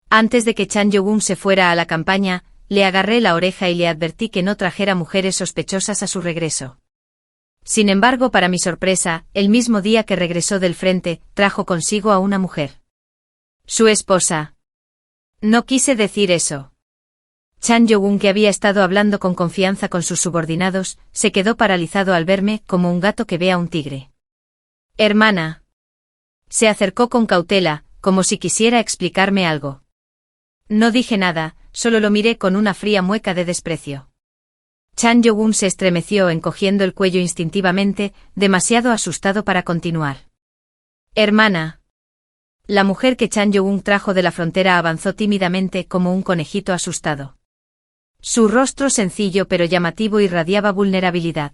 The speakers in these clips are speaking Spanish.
Antes de que Chan Yo-gun se fuera a la campaña, le agarré la oreja y le advertí que no trajera mujeres sospechosas a su regreso. Sin embargo, para mi sorpresa, el mismo día que regresó del frente, trajo consigo a una mujer. Su esposa. No quise decir eso. Chan Yo-gun, que había estado hablando con confianza con sus subordinados, se quedó paralizado al verme como un gato que ve a un tigre. Hermana. Se acercó con cautela, como si quisiera explicarme algo. No dije nada, solo lo miré con una fría mueca de desprecio. Chan Yo-gun se estremeció encogiendo el cuello instintivamente, demasiado asustado para continuar. Hermana. La mujer que Chan Yo-gun trajo de la frontera avanzó tímidamente como un conejito asustado. Su rostro sencillo pero llamativo irradiaba vulnerabilidad.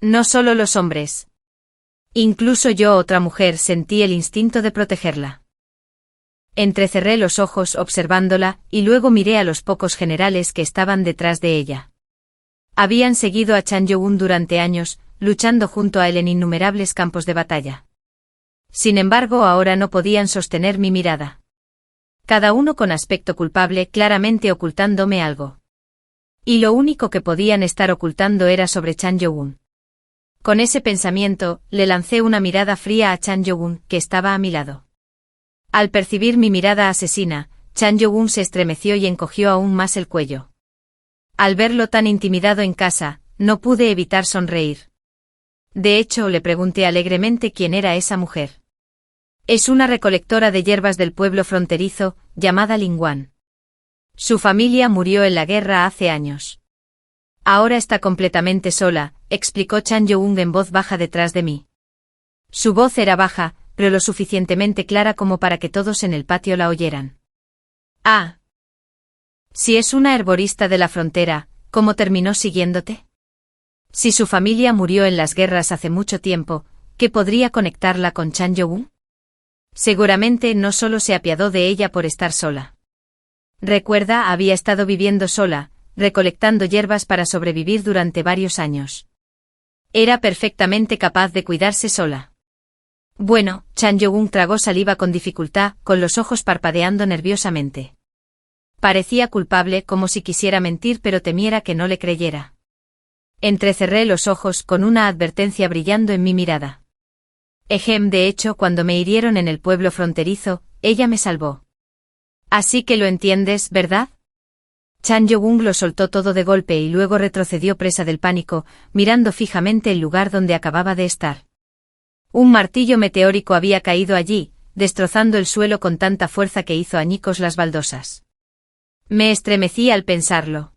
No solo los hombres. Incluso yo, otra mujer, sentí el instinto de protegerla. Entrecerré los ojos observándola, y luego miré a los pocos generales que estaban detrás de ella. Habían seguido a Chan Yo-gun durante años, luchando junto a él en innumerables campos de batalla. Sin embargo, ahora no podían sostener mi mirada. Cada uno con aspecto culpable, claramente ocultándome algo. Y lo único que podían estar ocultando era sobre Chan Yo-gun. Con ese pensamiento, le lancé una mirada fría a Chan Yo-gun, que estaba a mi lado. Al percibir mi mirada asesina, Chan Yo-gun se estremeció y encogió aún más el cuello. Al verlo tan intimidado en casa, no pude evitar sonreír. De hecho, le pregunté alegremente quién era esa mujer. Es una recolectora de hierbas del pueblo fronterizo, llamada Lin Wan. Su familia murió en la guerra hace años. Ahora está completamente sola, explicó Chan Yo-gun en voz baja detrás de mí. Su voz era baja, pero lo suficientemente clara como para que todos en el patio la oyeran. Ah. Si es una herborista de la frontera, ¿cómo terminó siguiéndote? Si su familia murió en las guerras hace mucho tiempo, ¿qué podría conectarla con Chan Yo-gun? Seguramente no solo se apiadó de ella por estar sola. Recuerda, había estado viviendo sola, recolectando hierbas para sobrevivir durante varios años. Era perfectamente capaz de cuidarse sola. Bueno, Chan Yo-gun tragó saliva con dificultad, con los ojos parpadeando nerviosamente. Parecía culpable, como si quisiera mentir pero temiera que no le creyera. Entrecerré los ojos con una advertencia brillando en mi mirada. De hecho, cuando me hirieron en el pueblo fronterizo, ella me salvó. Así que lo entiendes, ¿verdad? Chan Yo-gun lo soltó todo de golpe y luego retrocedió presa del pánico, mirando fijamente el lugar donde acababa de estar. Un martillo meteórico había caído allí, destrozando el suelo con tanta fuerza que hizo añicos las baldosas. Me estremecí al pensarlo.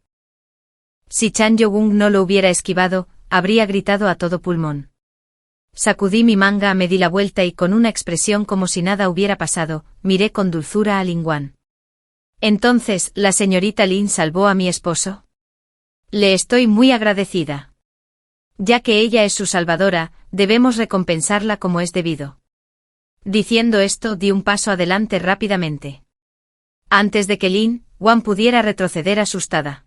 Si Chan Yo-gun no lo hubiera esquivado, habría gritado a todo pulmón. Sacudí mi manga, me di la vuelta y con una expresión como si nada hubiera pasado, miré con dulzura a Lin Wan. Entonces, ¿la señorita Lin salvó a mi esposo? Le estoy muy agradecida. Ya que ella es su salvadora, debemos recompensarla como es debido. Diciendo esto, di un paso adelante rápidamente. Antes de que Lin Wan pudiera retroceder asustada.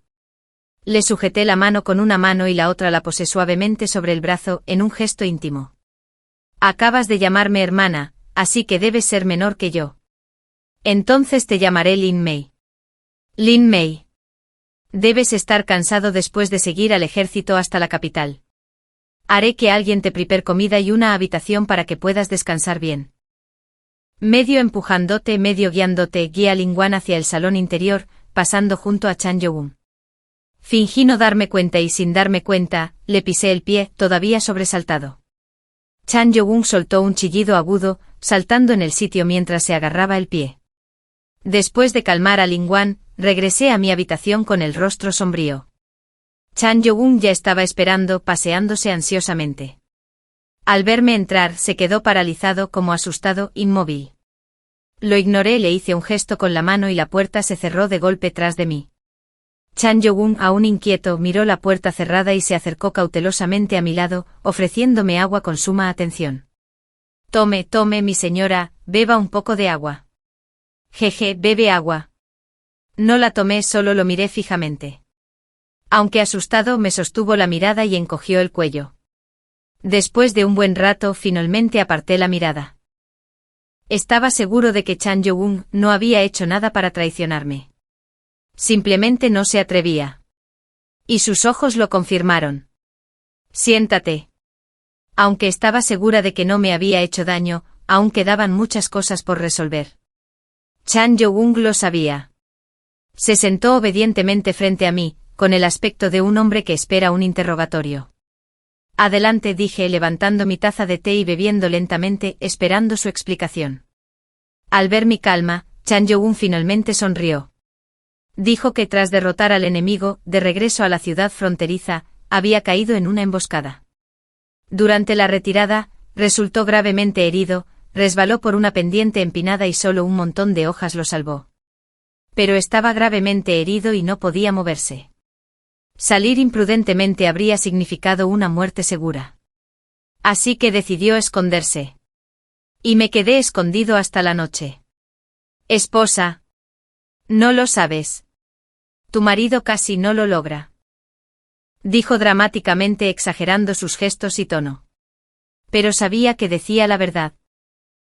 Le sujeté la mano con una mano y la otra la posé suavemente sobre el brazo, en un gesto íntimo. Acabas de llamarme hermana, así que debes ser menor que yo. Entonces te llamaré Lin Mei. Lin Mei. Debes estar cansado después de seguir al ejército hasta la capital. Haré que alguien te prepare comida y una habitación para que puedas descansar bien. Medio empujándote, medio guiándote, guía a Lin Wan hacia el salón interior, pasando junto a Chan Yo-gun. Fingí no darme cuenta y sin darme cuenta, le pisé el pie, todavía sobresaltado. Chan Yo-gun soltó un chillido agudo, saltando en el sitio mientras se agarraba el pie. Después de calmar a Lin Wan, regresé a mi habitación con el rostro sombrío. Chan Yo-gun ya estaba esperando, paseándose ansiosamente. Al verme entrar, se quedó paralizado, como asustado, inmóvil. Lo ignoré, le hice un gesto con la mano y la puerta se cerró de golpe tras de mí. Chan Yo-gun, aún inquieto, miró la puerta cerrada y se acercó cautelosamente a mi lado, ofreciéndome agua con suma atención. Tome, mi señora, beba un poco de agua. Jeje, bebe agua. No la tomé, solo lo miré fijamente. Aunque asustado, me sostuvo la mirada y encogió el cuello. Después de un buen rato, finalmente aparté la mirada. Estaba seguro de que Chan Yo-gun no había hecho nada para traicionarme. Simplemente no se atrevía. Y sus ojos lo confirmaron. Siéntate. Aunque estaba segura de que no me había hecho daño, aún quedaban muchas cosas por resolver. Chan Yo-gun lo sabía. Se sentó obedientemente frente a mí, con el aspecto de un hombre que espera un interrogatorio. Adelante, dije levantando mi taza de té y bebiendo lentamente, esperando su explicación. Al ver mi calma, Chan Yo-gun finalmente sonrió. Dijo que tras derrotar al enemigo, de regreso a la ciudad fronteriza, había caído en una emboscada. Durante la retirada, resultó gravemente herido, resbaló por una pendiente empinada y solo un montón de hojas lo salvó. Pero estaba gravemente herido y no podía moverse. Salir imprudentemente habría significado una muerte segura. Así que decidió esconderse. Y me quedé escondido hasta la noche. Esposa. No lo sabes. Tu marido casi no lo logra. Dijo dramáticamente exagerando sus gestos y tono. Pero sabía que decía la verdad.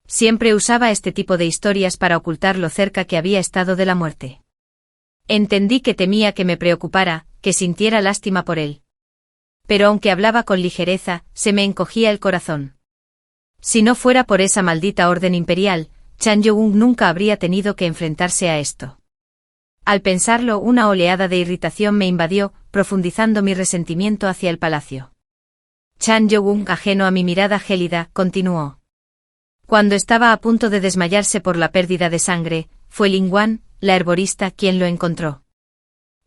Siempre usaba este tipo de historias para ocultar lo cerca que había estado de la muerte. Entendí que temía que me preocupara, que sintiera lástima por él. Pero aunque hablaba con ligereza, se me encogía el corazón. Si no fuera por esa maldita orden imperial, Chan Yo-gun nunca habría tenido que enfrentarse a esto. Al pensarlo, una oleada de irritación me invadió, profundizando mi resentimiento hacia el palacio. Chan Yo-gun, ajeno a mi mirada gélida, continuó. Cuando estaba a punto de desmayarse por la pérdida de sangre, fue Ling Wan, la herborista, quien lo encontró.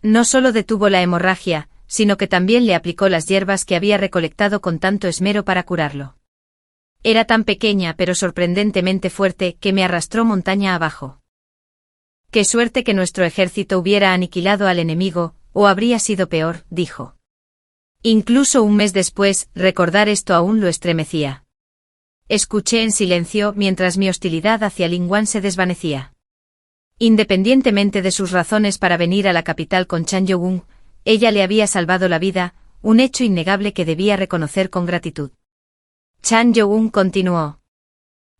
No solo detuvo la hemorragia, sino que también le aplicó las hierbas que había recolectado con tanto esmero para curarlo. Era tan pequeña pero sorprendentemente fuerte que me arrastró montaña abajo. Qué suerte que nuestro ejército hubiera aniquilado al enemigo, o habría sido peor, dijo. Incluso un mes después, recordar esto aún lo estremecía. Escuché en silencio mientras mi hostilidad hacia Ling Wan se desvanecía. Independientemente de sus razones para venir a la capital con Chan Yo-gun, ella le había salvado la vida, un hecho innegable que debía reconocer con gratitud. Chan Yo-gun continuó.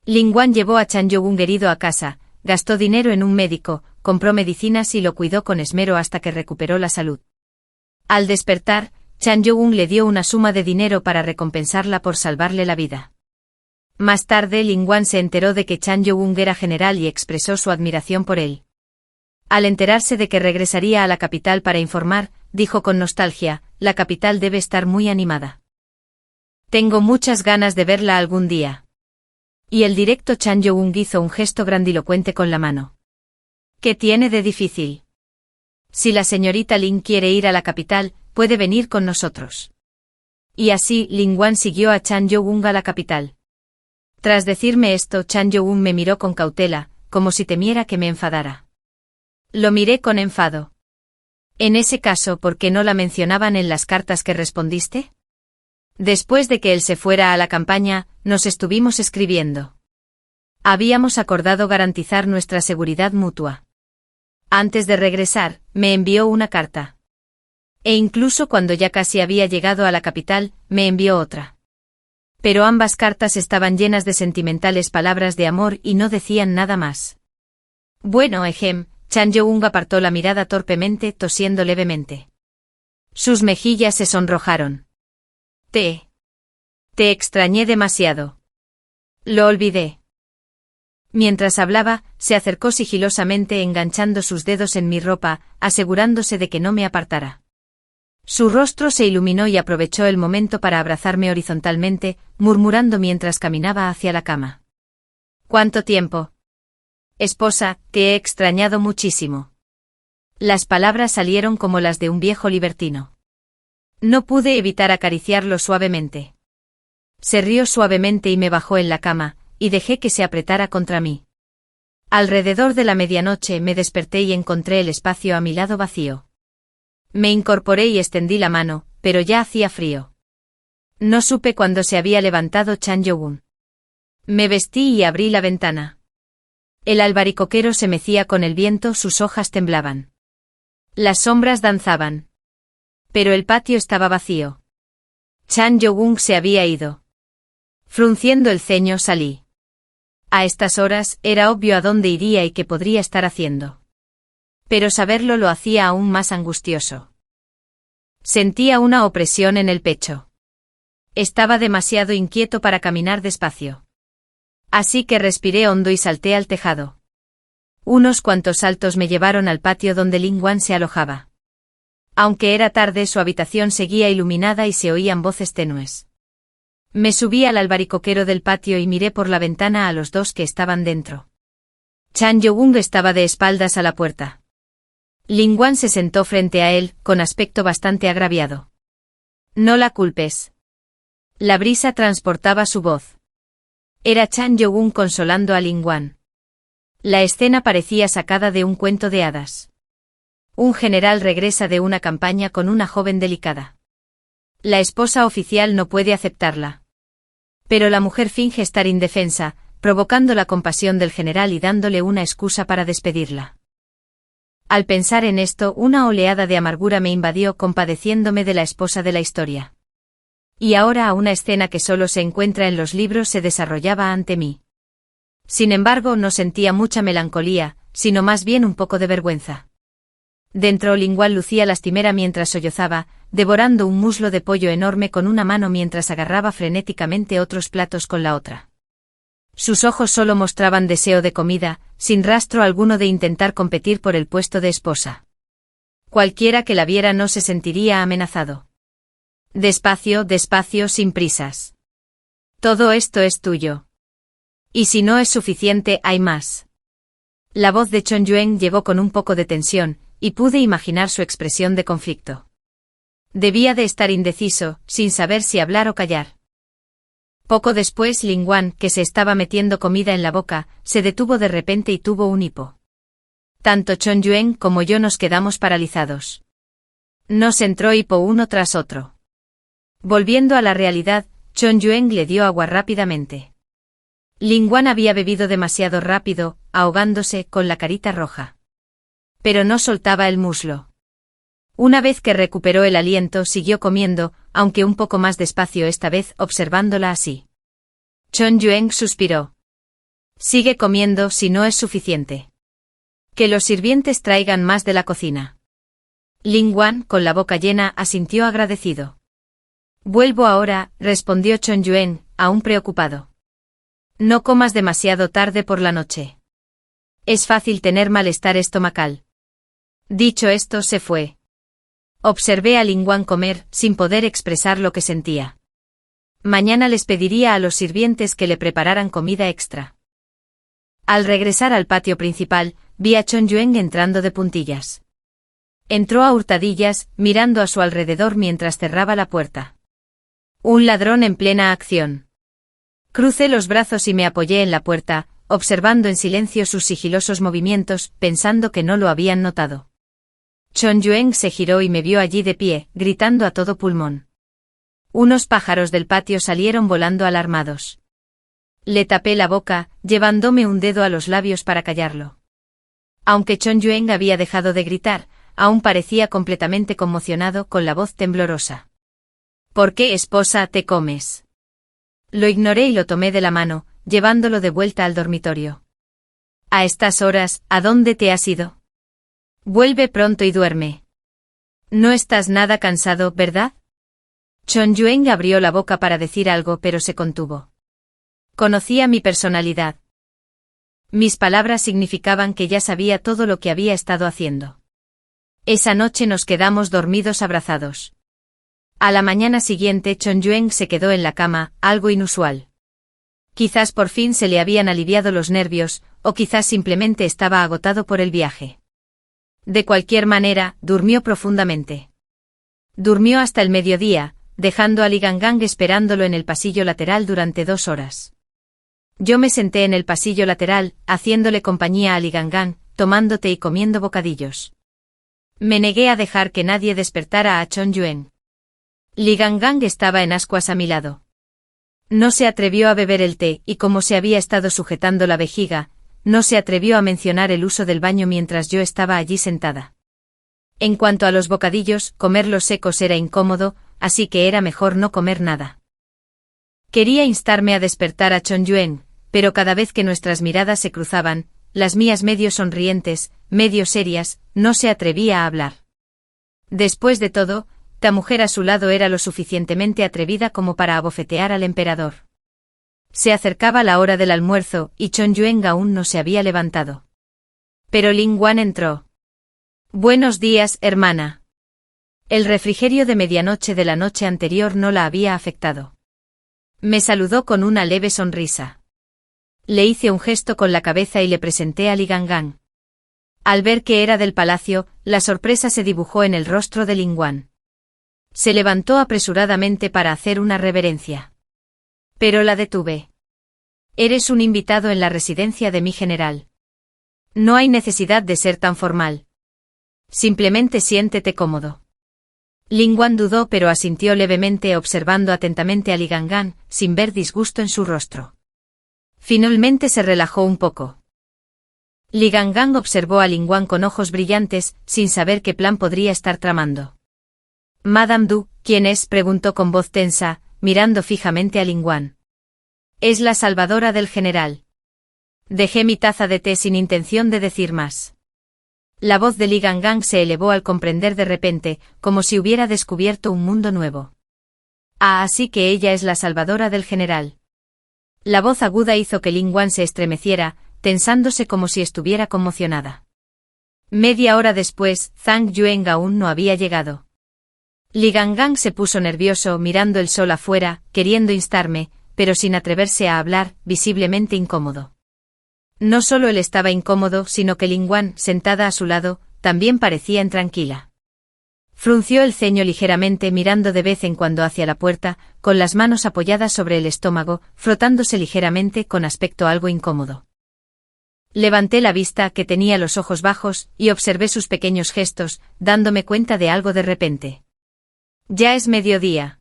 Ling Wan llevó a Chan Yo-gun herido a casa, gastó dinero en un médico, compró medicinas y lo cuidó con esmero hasta que recuperó la salud. Al despertar, Chan Yo-gun le dio una suma de dinero para recompensarla por salvarle la vida. Más tarde Ling Wan se enteró de que Chan Yo-gun era general y expresó su admiración por él. Al enterarse de que regresaría a la capital para informar, dijo con nostalgia, la capital debe estar muy animada. Tengo muchas ganas de verla algún día. Y el directo Chan Yo-gun hizo un gesto grandilocuente con la mano. ¿Qué tiene de difícil? Si la señorita Ling quiere ir a la capital, puede venir con nosotros. Y así, Ling Wan siguió a Chan Yo-gun a la capital. Tras decirme esto, Chan Yo-gun me miró con cautela, como si temiera que me enfadara. Lo miré con enfado. En ese caso, ¿por qué no la mencionaban en las cartas que respondiste? Después de que él se fuera a la campaña, nos estuvimos escribiendo. Habíamos acordado garantizar nuestra seguridad mutua. Antes de regresar, me envió una carta. E incluso cuando ya casi había llegado a la capital, me envió otra. Pero ambas cartas estaban llenas de sentimentales palabras de amor y no decían nada más. Bueno, Chan Yo-gun apartó la mirada torpemente, tosiendo levemente. Sus mejillas se sonrojaron. Te extrañé demasiado. Lo olvidé. Mientras hablaba, se acercó sigilosamente enganchando sus dedos en mi ropa, asegurándose de que no me apartara. Su rostro se iluminó y aprovechó el momento para abrazarme horizontalmente, murmurando mientras caminaba hacia la cama. ¿Cuánto tiempo? Esposa, te he extrañado muchísimo. Las palabras salieron como las de un viejo libertino. No pude evitar acariciarlo suavemente. Se rió suavemente y me bajó en la cama, y dejé que se apretara contra mí. Alrededor de la medianoche me desperté y encontré el espacio a mi lado vacío. Me incorporé y extendí la mano, pero ya hacía frío. No supe cuándo se había levantado Chan Yo-gun. Me vestí y abrí la ventana. El albaricoquero se mecía con el viento, sus hojas temblaban. Las sombras danzaban. Pero el patio estaba vacío. Chan Yo-gun se había ido. Frunciendo el ceño salí. A estas horas, era obvio a dónde iría y qué podría estar haciendo. Pero saberlo lo hacía aún más angustioso. Sentía una opresión en el pecho. Estaba demasiado inquieto para caminar despacio. Así que respiré hondo y salté al tejado. Unos cuantos saltos me llevaron al patio donde Lin Wan se alojaba. Aunque era tarde, su habitación seguía iluminada y se oían voces tenues. Me subí al albaricoquero del patio y miré por la ventana a los dos que estaban dentro. Chan Young estaba de espaldas a la puerta. Lin Wan se sentó frente a él, con aspecto bastante agraviado. No la culpes. La brisa transportaba su voz. Era Chan Young consolando a Lin Wan. La escena parecía sacada de un cuento de hadas. Un general regresa de una campaña con una joven delicada. La esposa oficial no puede aceptarla. Pero la mujer finge estar indefensa, provocando la compasión del general y dándole una excusa para despedirla. Al pensar en esto, una oleada de amargura me invadió, compadeciéndome de la esposa de la historia. Y ahora una escena que solo se encuentra en los libros se desarrollaba ante mí. Sin embargo, no sentía mucha melancolía, sino más bien un poco de vergüenza. Dentro Lin Wan lucía lastimera mientras sollozaba, devorando un muslo de pollo enorme con una mano mientras agarraba frenéticamente otros platos con la otra. Sus ojos solo mostraban deseo de comida, sin rastro alguno de intentar competir por el puesto de esposa. Cualquiera que la viera no se sentiría amenazado. Despacio, despacio, sin prisas. Todo esto es tuyo. Y si no es suficiente, hay más. La voz de Chon Yuen llegó con un poco de tensión, y pude imaginar su expresión de conflicto. Debía de estar indeciso, sin saber si hablar o callar. Poco después Lin Wan, que se estaba metiendo comida en la boca, se detuvo de repente y tuvo un hipo. Tanto Chon Yuen como yo nos quedamos paralizados. Nos entró hipo uno tras otro. Volviendo a la realidad, Chon Yuen le dio agua rápidamente. Lin Wan había bebido demasiado rápido, ahogándose, con la carita roja. Pero no soltaba el muslo. Una vez que recuperó el aliento, siguió comiendo, aunque un poco más despacio esta vez, observándola así. Chon Yuen suspiró. Sigue comiendo si no es suficiente. Que los sirvientes traigan más de la cocina. Lin Wan, con la boca llena, asintió agradecido. Vuelvo ahora, respondió Chon Yuen, aún preocupado. No comas demasiado tarde por la noche. Es fácil tener malestar estomacal. Dicho esto, se fue. Observé a Lin Wan comer, sin poder expresar lo que sentía. Mañana les pediría a los sirvientes que le prepararan comida extra. Al regresar al patio principal, vi a Chon Yuen entrando de puntillas. Entró a hurtadillas, mirando a su alrededor mientras cerraba la puerta. Un ladrón en plena acción. Crucé los brazos y me apoyé en la puerta, observando en silencio sus sigilosos movimientos, pensando que no lo habían notado. Chon Yuen se giró y me vio allí de pie, gritando a todo pulmón. Unos pájaros del patio salieron volando alarmados. Le tapé la boca, llevándome un dedo a los labios para callarlo. Aunque Chon Yuen había dejado de gritar, aún parecía completamente conmocionado, con la voz temblorosa. ¿Por qué, esposa, te comes? Lo ignoré y lo tomé de la mano, llevándolo de vuelta al dormitorio. A estas horas, ¿a dónde te has ido? Vuelve pronto y duerme. No estás nada cansado, ¿verdad? Chon Yuen abrió la boca para decir algo, pero se contuvo. Conocía mi personalidad. Mis palabras significaban que ya sabía todo lo que había estado haciendo. Esa noche nos quedamos dormidos abrazados. A la mañana siguiente Chon Yuen se quedó en la cama, algo inusual. Quizás por fin se le habían aliviado los nervios, o quizás simplemente estaba agotado por el viaje. De cualquier manera, durmió profundamente. Durmió hasta el mediodía, dejando a Li Gangang esperándolo en el pasillo lateral durante 2 horas. Yo me senté en el pasillo lateral, haciéndole compañía a Li Gangang, tomando té y comiendo bocadillos. Me negué a dejar que nadie despertara a Chon Yuen. Li Gangang estaba en ascuas a mi lado. No se atrevió a beber el té, y como se había estado sujetando la vejiga, no se atrevió a mencionar el uso del baño mientras yo estaba allí sentada. En cuanto a los bocadillos, comerlos secos era incómodo, así que era mejor no comer nada. Quería instarme a despertar a Chon Yuen, pero cada vez que nuestras miradas se cruzaban, las mías medio sonrientes, medio serias, no se atrevía a hablar. Después de todo, la mujer a su lado era lo suficientemente atrevida como para abofetear al emperador. Se acercaba la hora del almuerzo y Chon Yueng aún no se había levantado. Pero Ling Wan entró. «Buenos días, hermana». El refrigerio de medianoche de la noche anterior no la había afectado. Me saludó con una leve sonrisa. Le hice un gesto con la cabeza y le presenté a Li Gangang. Al ver que era del palacio, la sorpresa se dibujó en el rostro de Ling Wan. Se levantó apresuradamente para hacer una reverencia. Pero la detuve. «Eres un invitado en la residencia de mi general. No hay necesidad de ser tan formal. Simplemente siéntete cómodo». Ling Wan dudó pero asintió levemente observando atentamente a Li Gangang, sin ver disgusto en su rostro. Finalmente se relajó un poco. Li Gangang observó a Ling Wan con ojos brillantes, sin saber qué plan podría estar tramando. «Madame Du, ¿quién es?», preguntó con voz tensa, mirando fijamente a Ling Wan. «Es la salvadora del general». Dejé mi taza de té sin intención de decir más. La voz de Li Gangang se elevó al comprender de repente, como si hubiera descubierto un mundo nuevo. «Ah, así que ella es la salvadora del general». La voz aguda hizo que Ling Wan se estremeciera, tensándose como si estuviera conmocionada. Media hora después, Zhang Yueng aún no había llegado. Li Gangang se puso nervioso mirando el sol afuera, queriendo instarme, pero sin atreverse a hablar, visiblemente incómodo. No solo él estaba incómodo, sino que Ling Wan, sentada a su lado, también parecía intranquila. Frunció el ceño ligeramente mirando de vez en cuando hacia la puerta, con las manos apoyadas sobre el estómago, frotándose ligeramente con aspecto algo incómodo. Levanté la vista, que tenía los ojos bajos, y observé sus pequeños gestos, dándome cuenta de algo de repente. «Ya es mediodía.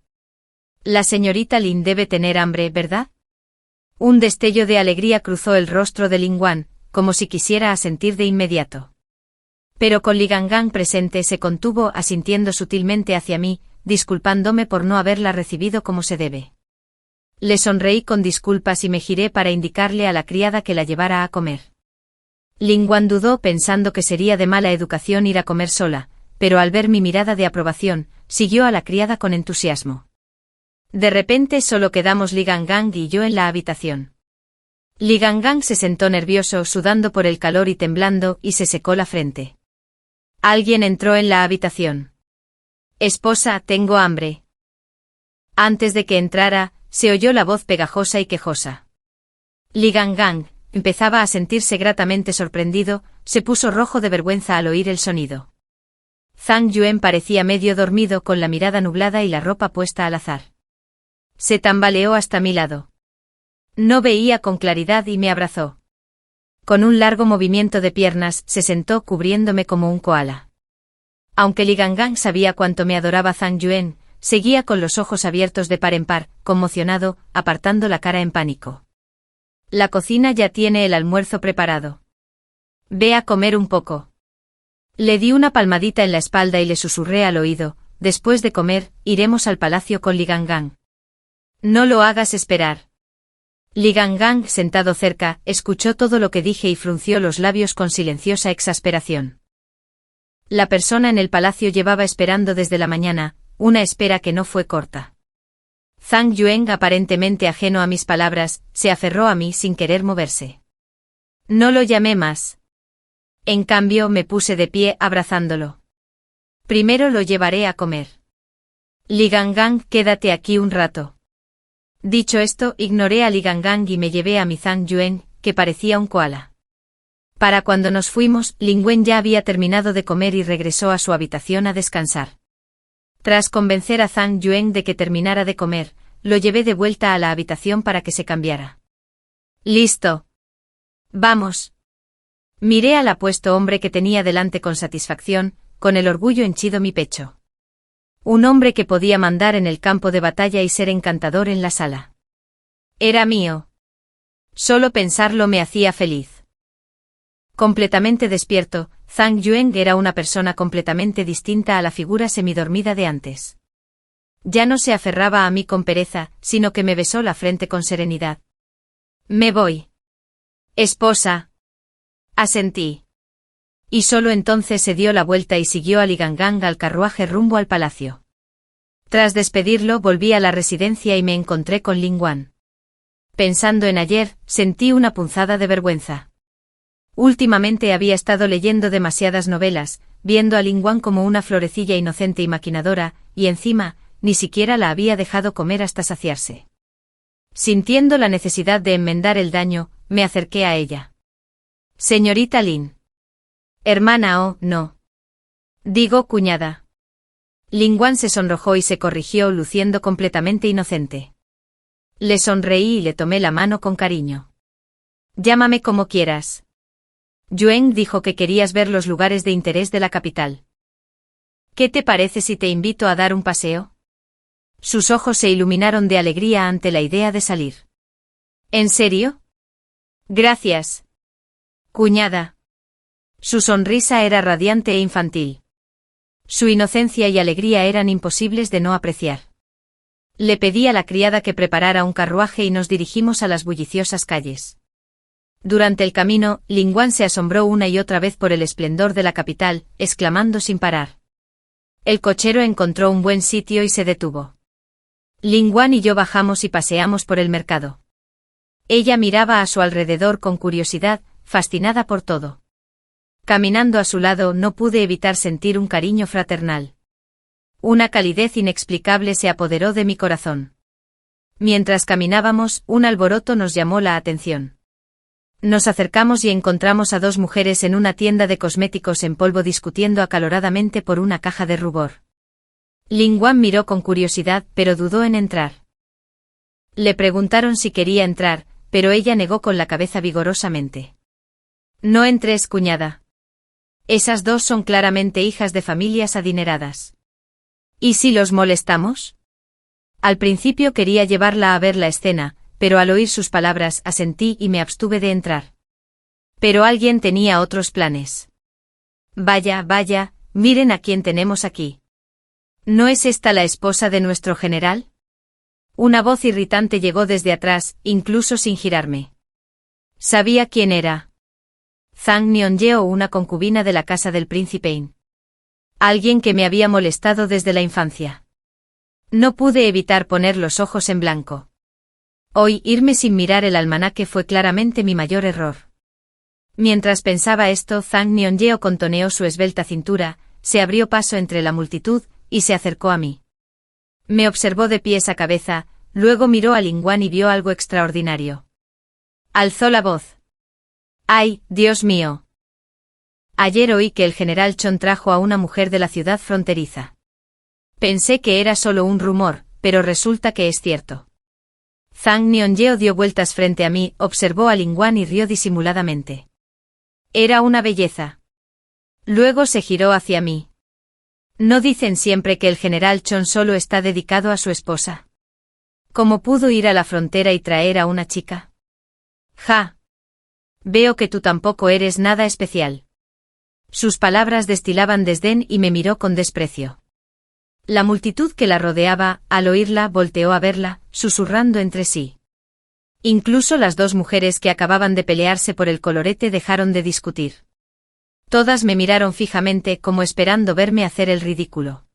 La señorita Lin debe tener hambre, ¿verdad?». Un destello de alegría cruzó el rostro de Ling Wan, como si quisiera asentir de inmediato. Pero con Li Gangang presente se contuvo asintiendo sutilmente hacia mí, disculpándome por no haberla recibido como se debe. Le sonreí con disculpas y me giré para indicarle a la criada que la llevara a comer. Ling Wan dudó pensando que sería de mala educación ir a comer sola, pero al ver mi mirada de aprobación, siguió a la criada con entusiasmo. De repente solo quedamos Li Gangang y yo en la habitación. Li Gangang se sentó nervioso, sudando por el calor y temblando, y se secó la frente. Alguien entró en la habitación. «Esposa, tengo hambre». Antes de que entrara, se oyó la voz pegajosa y quejosa. Li Gangang empezaba a sentirse gratamente sorprendido, se puso rojo de vergüenza al oír el sonido. Zhang Yueng parecía medio dormido con la mirada nublada y la ropa puesta al azar. Se tambaleó hasta mi lado. No veía con claridad y me abrazó. Con un largo movimiento de piernas, se sentó cubriéndome como un koala. Aunque Li Gangang sabía cuánto me adoraba Zhang Yueng, seguía con los ojos abiertos de par en par, conmocionado, apartando la cara en pánico. «La cocina ya tiene el almuerzo preparado. Ve a comer un poco». Le di una palmadita en la espalda y le susurré al oído: «Después de comer, iremos al palacio con Li Gangang. No lo hagas esperar». Li Gangang, sentado cerca, escuchó todo lo que dije y frunció los labios con silenciosa exasperación. La persona en el palacio llevaba esperando desde la mañana, una espera que no fue corta. Zhang Yueng, aparentemente ajeno a mis palabras, se aferró a mí sin querer moverse. No lo llamé más. En cambio, me puse de pie abrazándolo. «Primero lo llevaré a comer. Li Gangang, quédate aquí un rato». Dicho esto, ignoré a Li Gangang y me llevé a mi Zhang Yueng, que parecía un koala. Para cuando nos fuimos, Ling Wen ya había terminado de comer y regresó a su habitación a descansar. Tras convencer a Zhang Yueng de que terminara de comer, lo llevé de vuelta a la habitación para que se cambiara. «Listo. Vamos». Miré al apuesto hombre que tenía delante con satisfacción, con el orgullo henchido mi pecho. Un hombre que podía mandar en el campo de batalla y ser encantador en la sala. Era mío. Solo pensarlo me hacía feliz. Completamente despierto, Zhang Yueng era una persona completamente distinta a la figura semidormida de antes. Ya no se aferraba a mí con pereza, sino que me besó la frente con serenidad. Me voy. Esposa. Asentí. Y solo entonces se dio la vuelta y siguió a Li Gangang al carruaje rumbo al palacio. Tras despedirlo volví a la residencia y me encontré con Ling Wan. Pensando en ayer, sentí una punzada de vergüenza. Últimamente había estado leyendo demasiadas novelas, viendo a Ling Wan como una florecilla inocente y maquinadora, y encima, ni siquiera la había dejado comer hasta saciarse. Sintiendo la necesidad de enmendar el daño, me acerqué a ella. Señorita Lin. Hermana o, no. Digo cuñada. Ling Wan se sonrojó y se corrigió luciendo completamente inocente. Le sonreí y le tomé la mano con cariño. Llámame como quieras. Yueng dijo que querías ver los lugares de interés de la capital. ¿Qué te parece si te invito a dar un paseo? Sus ojos se iluminaron de alegría ante la idea de salir. ¿En serio? Gracias. Cuñada. Su sonrisa era radiante e infantil. Su inocencia y alegría eran imposibles de no apreciar. Le pedí a la criada que preparara un carruaje y nos dirigimos a las bulliciosas calles. Durante el camino, Ling Wan se asombró una y otra vez por el esplendor de la capital, exclamando sin parar. El cochero encontró un buen sitio y se detuvo. Ling Wan y yo bajamos y paseamos por el mercado. Ella miraba a su alrededor con curiosidad, fascinada por todo. Caminando a su lado no pude evitar sentir un cariño fraternal. Una calidez inexplicable se apoderó de mi corazón. Mientras caminábamos, un alboroto nos llamó la atención. Nos acercamos y encontramos a dos mujeres en una tienda de cosméticos en polvo discutiendo acaloradamente por una caja de rubor. Ling Wan miró con curiosidad, pero dudó en entrar. Le preguntaron si quería entrar, pero ella negó con la cabeza vigorosamente. No entres, cuñada. Esas dos son claramente hijas de familias adineradas. ¿Y si los molestamos? Al principio quería llevarla a ver la escena, pero al oír sus palabras asentí y me abstuve de entrar. Pero alguien tenía otros planes. Vaya, vaya, miren a quién tenemos aquí. ¿No es esta la esposa de nuestro general? Una voz irritante llegó desde atrás, incluso sin girarme. Sabía quién era. Zhang Niongyeo, una concubina de la casa del príncipe In. Alguien que me había molestado desde la infancia. No pude evitar poner los ojos en blanco. Hoy irme sin mirar el almanaque fue claramente mi mayor error. Mientras pensaba esto, Zhang Niongyeo contoneó su esbelta cintura, se abrió paso entre la multitud, y se acercó a mí. Me observó de pies a cabeza, luego miró a Ling Wan y vio algo extraordinario. Alzó la voz. ¡Ay, Dios mío! Ayer oí que el general Chon trajo a una mujer de la ciudad fronteriza. Pensé que era solo un rumor, pero resulta que es cierto. Zhang Niongyeo dio vueltas frente a mí, observó a Ling Wan y rió disimuladamente. Era una belleza. Luego se giró hacia mí. ¿No dicen siempre que el general Chon solo está dedicado a su esposa? ¿Cómo pudo ir a la frontera y traer a una chica? Ja. Veo que tú tampoco eres nada especial. Sus palabras destilaban desdén y me miró con desprecio. La multitud que la rodeaba, al oírla, volteó a verla, susurrando entre sí. Incluso las dos mujeres que acababan de pelearse por el colorete dejaron de discutir. Todas me miraron fijamente como esperando verme hacer el ridículo.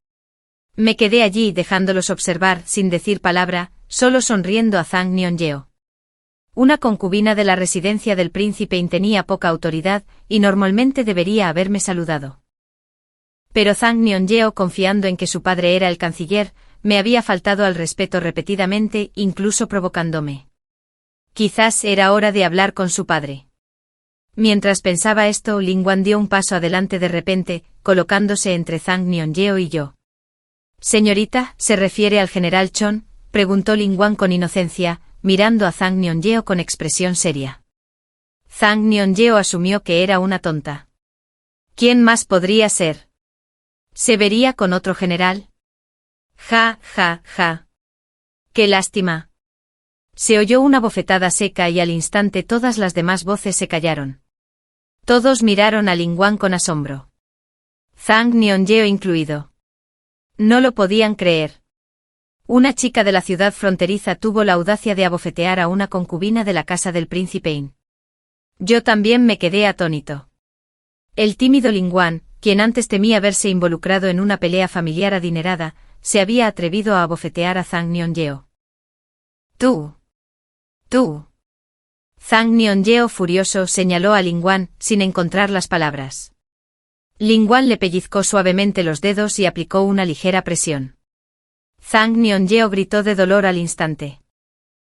Me quedé allí dejándolos observar sin decir palabra, solo sonriendo a Zhang Niongyeo. Una concubina de la residencia del príncipe In tenía poca autoridad, y normalmente debería haberme saludado. Pero Zhang Niongyeo, confiando en que su padre era el canciller, me había faltado al respeto repetidamente, incluso provocándome. Quizás era hora de hablar con su padre. Mientras pensaba esto, Ling Wan dio un paso adelante de repente, colocándose entre Zhang Niongyeo y yo. Señorita, ¿se refiere al general Chon?, preguntó Ling Wan con inocencia, mirando a Zhang Niongyeo con expresión seria. Zhang Niongyeo asumió que era una tonta. ¿Quién más podría ser? ¿Se vería con otro general? Ja, ja, ja. ¡Qué lástima! Se oyó una bofetada seca y al instante todas las demás voces se callaron. Todos miraron a Ling Wan con asombro. Zhang Niongyeo incluido. No lo podían creer. Una chica de la ciudad fronteriza tuvo la audacia de abofetear a una concubina de la casa del príncipe In. Yo también me quedé atónito. El tímido Lin Guan, quien antes temía verse involucrado en una pelea familiar adinerada, se había atrevido a abofetear a Zhang Nionyeo. Tú. Zhang Nionyeo furioso señaló a Lin Guan, sin encontrar las palabras. Lin Guan le pellizcó suavemente los dedos y aplicó una ligera presión. Zhang Nionyeo gritó de dolor al instante.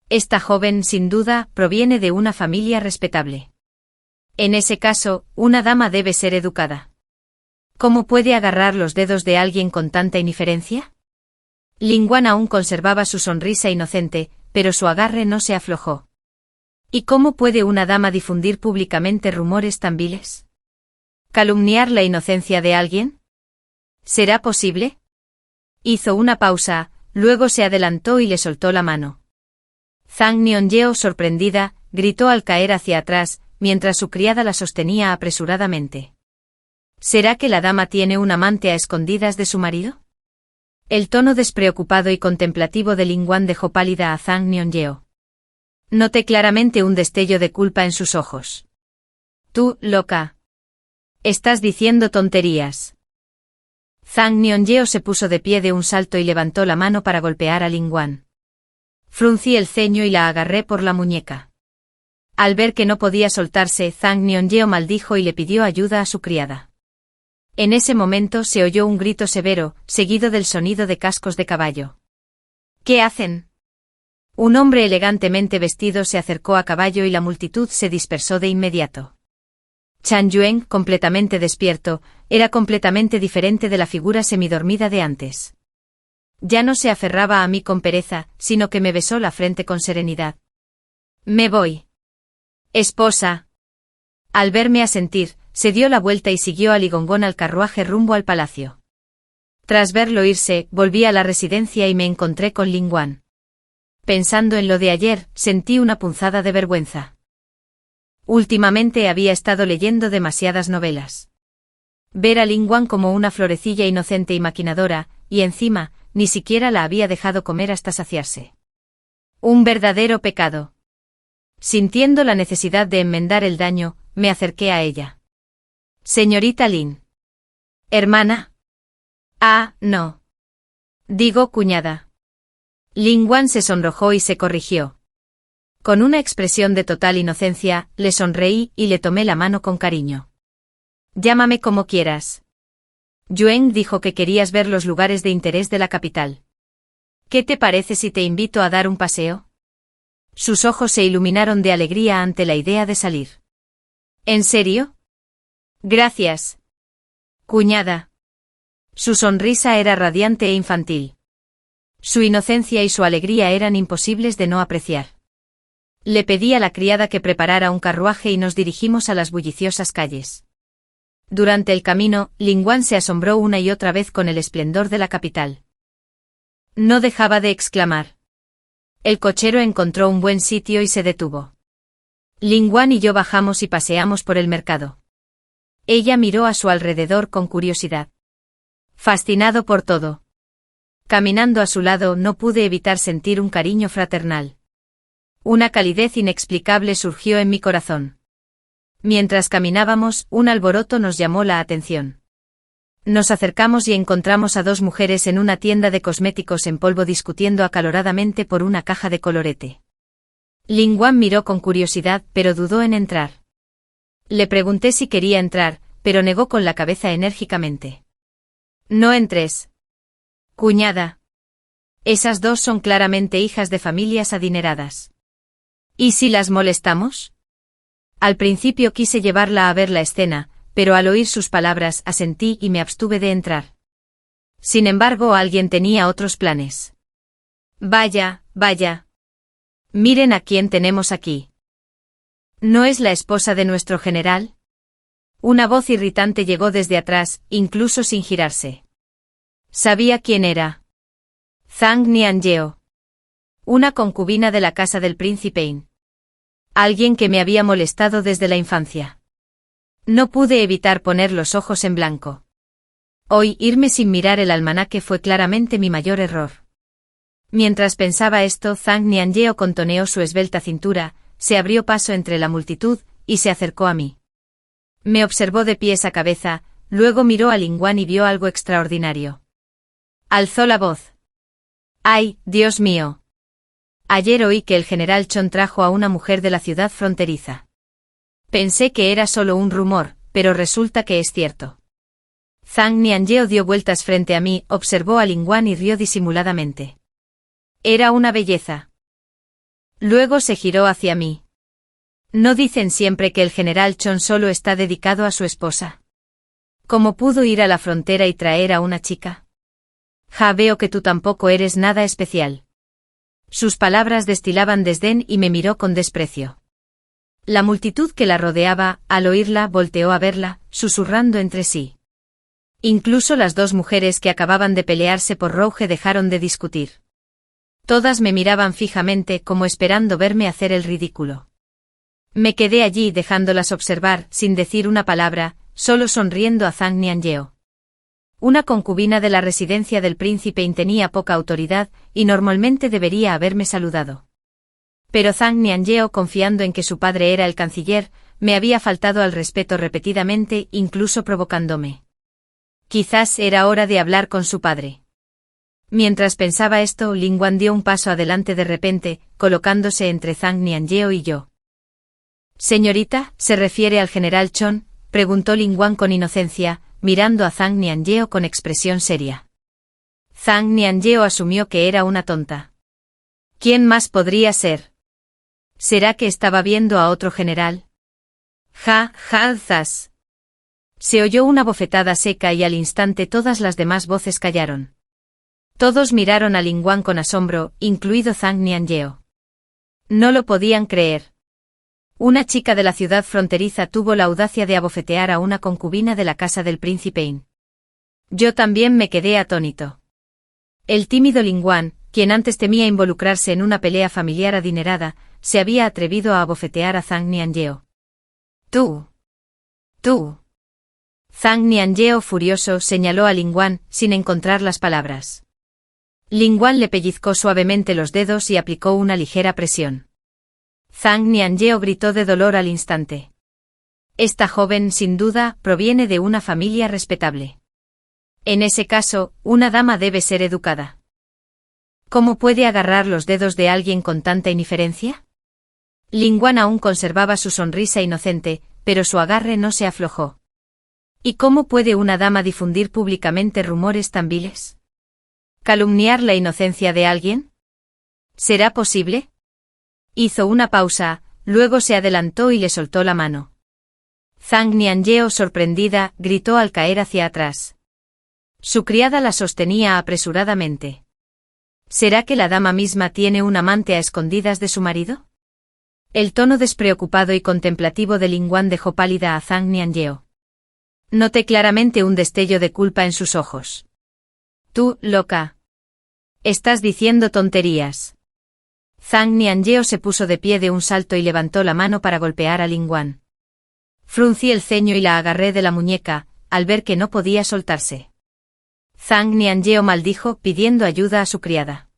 Esta joven, sin duda, proviene de una familia respetable. En ese caso, una dama debe ser educada. ¿Cómo puede agarrar los dedos de alguien con tanta indiferencia? Lin Guan aún conservaba su sonrisa inocente, pero su agarre no se aflojó. ¿Y cómo puede una dama difundir públicamente rumores tan viles? ¿Calumniar la inocencia de alguien? ¿Será posible? Hizo una pausa, luego se adelantó y le soltó la mano. Zhang Nionyeo, sorprendida, gritó al caer hacia atrás, mientras su criada la sostenía apresuradamente. ¿Será que la dama tiene un amante a escondidas de su marido? El tono despreocupado y contemplativo de Lin Guan dejó pálida a Zhang Nionyeo. Noté claramente un destello de culpa en sus ojos. Tú, loca. Estás diciendo tonterías. Zhang Nionyeo se puso de pie de un salto y levantó la mano para golpear a Lin Guan. Fruncí el ceño y la agarré por la muñeca. Al ver que no podía soltarse, Zhang Nionyeo maldijo y le pidió ayuda a su criada. En ese momento se oyó un grito severo, seguido del sonido de cascos de caballo. ¿Qué hacen? Un hombre elegantemente vestido se acercó a caballo y la multitud se dispersó de inmediato. Chan Yuan, completamente despierto, era completamente diferente de la figura semidormida de antes. Ya no se aferraba a mí con pereza, sino que me besó la frente con serenidad. Me voy. Esposa. Al verme asentir, se dio la vuelta y siguió a Li Gongong al carruaje rumbo al palacio. Tras verlo irse, volví a la residencia y me encontré con Lin Guan. Pensando en lo de ayer, sentí una punzada de vergüenza. Últimamente había estado leyendo demasiadas novelas. Ver a Lin Guan como una florecilla inocente y maquinadora, y encima, ni siquiera la había dejado comer hasta saciarse. Un verdadero pecado. Sintiendo la necesidad de enmendar el daño, me acerqué a ella. Señorita Lin. ¿Hermana? Ah, no. Digo cuñada. Lin Guan se sonrojó y se corrigió. Con una expresión de total inocencia, le sonreí y le tomé la mano con cariño. Llámame como quieras. Yuan dijo que querías ver los lugares de interés de la capital. ¿Qué te parece si te invito a dar un paseo? Sus ojos se iluminaron de alegría ante la idea de salir. ¿En serio? Gracias. Cuñada. Su sonrisa era radiante e infantil. Su inocencia y su alegría eran imposibles de no apreciar. Le pedí a la criada que preparara un carruaje y nos dirigimos a las bulliciosas calles. Durante el camino, Lin Guan se asombró una y otra vez con el esplendor de la capital. No dejaba de exclamar. El cochero encontró un buen sitio y se detuvo. Lin Guan y yo bajamos y paseamos por el mercado. Ella miró a su alrededor con curiosidad. Fascinado por todo. Caminando a su lado no pude evitar sentir un cariño fraternal. Una calidez inexplicable surgió en mi corazón. Mientras caminábamos, un alboroto nos llamó la atención. Nos acercamos y encontramos a dos mujeres en una tienda de cosméticos en polvo discutiendo acaloradamente por una caja de colorete. Lin Guan miró con curiosidad, pero dudó en entrar. Le pregunté si quería entrar, pero negó con la cabeza enérgicamente. No entres. Cuñada. Esas dos son claramente hijas de familias adineradas. ¿Y si las molestamos? Al principio quise llevarla a ver la escena, pero al oír sus palabras asentí y me abstuve de entrar. Sin embargo, alguien tenía otros planes. Vaya, vaya. Miren a quién tenemos aquí. ¿No es la esposa de nuestro general? Una voz irritante llegó desde atrás, incluso sin girarse. Sabía quién era. Zhang Nionyeo. Una concubina de la casa del príncipe In. Alguien que me había molestado desde la infancia. No pude evitar poner los ojos en blanco. Hoy irme sin mirar el almanaque fue claramente mi mayor error. Mientras pensaba esto, Zhang Nianyeo contoneó su esbelta cintura, se abrió paso entre la multitud, y se acercó a mí. Me observó de pies a cabeza, luego miró a Lin Guan y vio algo extraordinario. Alzó la voz. ¡Ay, Dios mío! Ayer oí que el general Chon trajo a una mujer de la ciudad fronteriza. Pensé que era solo un rumor, pero resulta que es cierto. Zhang Nianyeo dio vueltas frente a mí, observó a Lin Guan y rió disimuladamente. Era una belleza. Luego se giró hacia mí. ¿No dicen siempre que el general Chon solo está dedicado a su esposa? ¿Cómo pudo ir a la frontera y traer a una chica? Ja, veo que tú tampoco eres nada especial. Sus palabras destilaban desdén y me miró con desprecio. La multitud que la rodeaba, al oírla, volteó a verla, susurrando entre sí. Incluso las dos mujeres que acababan de pelearse por Rouge dejaron de discutir. Todas me miraban fijamente como esperando verme hacer el ridículo. Me quedé allí dejándolas observar, sin decir una palabra, solo sonriendo a Zhang Nianyeo. Una concubina de la residencia del príncipe tenía poca autoridad, y normalmente debería haberme saludado. Pero Zhang Nianyeo, confiando en que su padre era el canciller, me había faltado al respeto repetidamente, incluso provocándome. Quizás era hora de hablar con su padre. Mientras pensaba esto, Lin Guan dio un paso adelante de repente, colocándose entre Zhang Nianyeo y yo. «Señorita, ¿se refiere al general Chon?», preguntó Lin Guan con inocencia, mirando a Zhang Nianyeo con expresión seria. Zhang Nianyeo asumió que era una tonta. ¿Quién más podría ser? ¿Será que estaba viendo a otro general? Ja, ja, zas. Se oyó una bofetada seca y al instante todas las demás voces callaron. Todos miraron a Lin Guan con asombro, incluido Zhang Nianyeo. No lo podían creer. Una chica de la ciudad fronteriza tuvo la audacia de abofetear a una concubina de la casa del príncipe In. Yo también me quedé atónito. El tímido Lin Guan, quien antes temía involucrarse en una pelea familiar adinerada, se había atrevido a abofetear a Zhang Nianyeo. Tú. Zhang Nianyeo, furioso, señaló a Lin Guan, sin encontrar las palabras. Lin Guan le pellizcó suavemente los dedos y aplicó una ligera presión. Zhang Nianyeo gritó de dolor al instante. Esta joven, sin duda, proviene de una familia respetable. En ese caso, una dama debe ser educada. ¿Cómo puede agarrar los dedos de alguien con tanta indiferencia? Lin Guan aún conservaba su sonrisa inocente, pero su agarre no se aflojó. ¿Y cómo puede una dama difundir públicamente rumores tan viles? ¿Calumniar la inocencia de alguien? ¿Será posible? Hizo una pausa, luego se adelantó y le soltó la mano. Zhang Nianyeo, sorprendida, gritó al caer hacia atrás. Su criada la sostenía apresuradamente. ¿Será que la dama misma tiene un amante a escondidas de su marido? El tono despreocupado y contemplativo de Lin Guan dejó pálida a Zhang Nianyeo. Noté claramente un destello de culpa en sus ojos. Tú, loca. Estás diciendo tonterías. Zhang Nianyeo se puso de pie de un salto y levantó la mano para golpear a Lin Guan. Fruncí el ceño y la agarré de la muñeca, al ver que no podía soltarse. Zhang Nianyeo maldijo, pidiendo ayuda a su criada.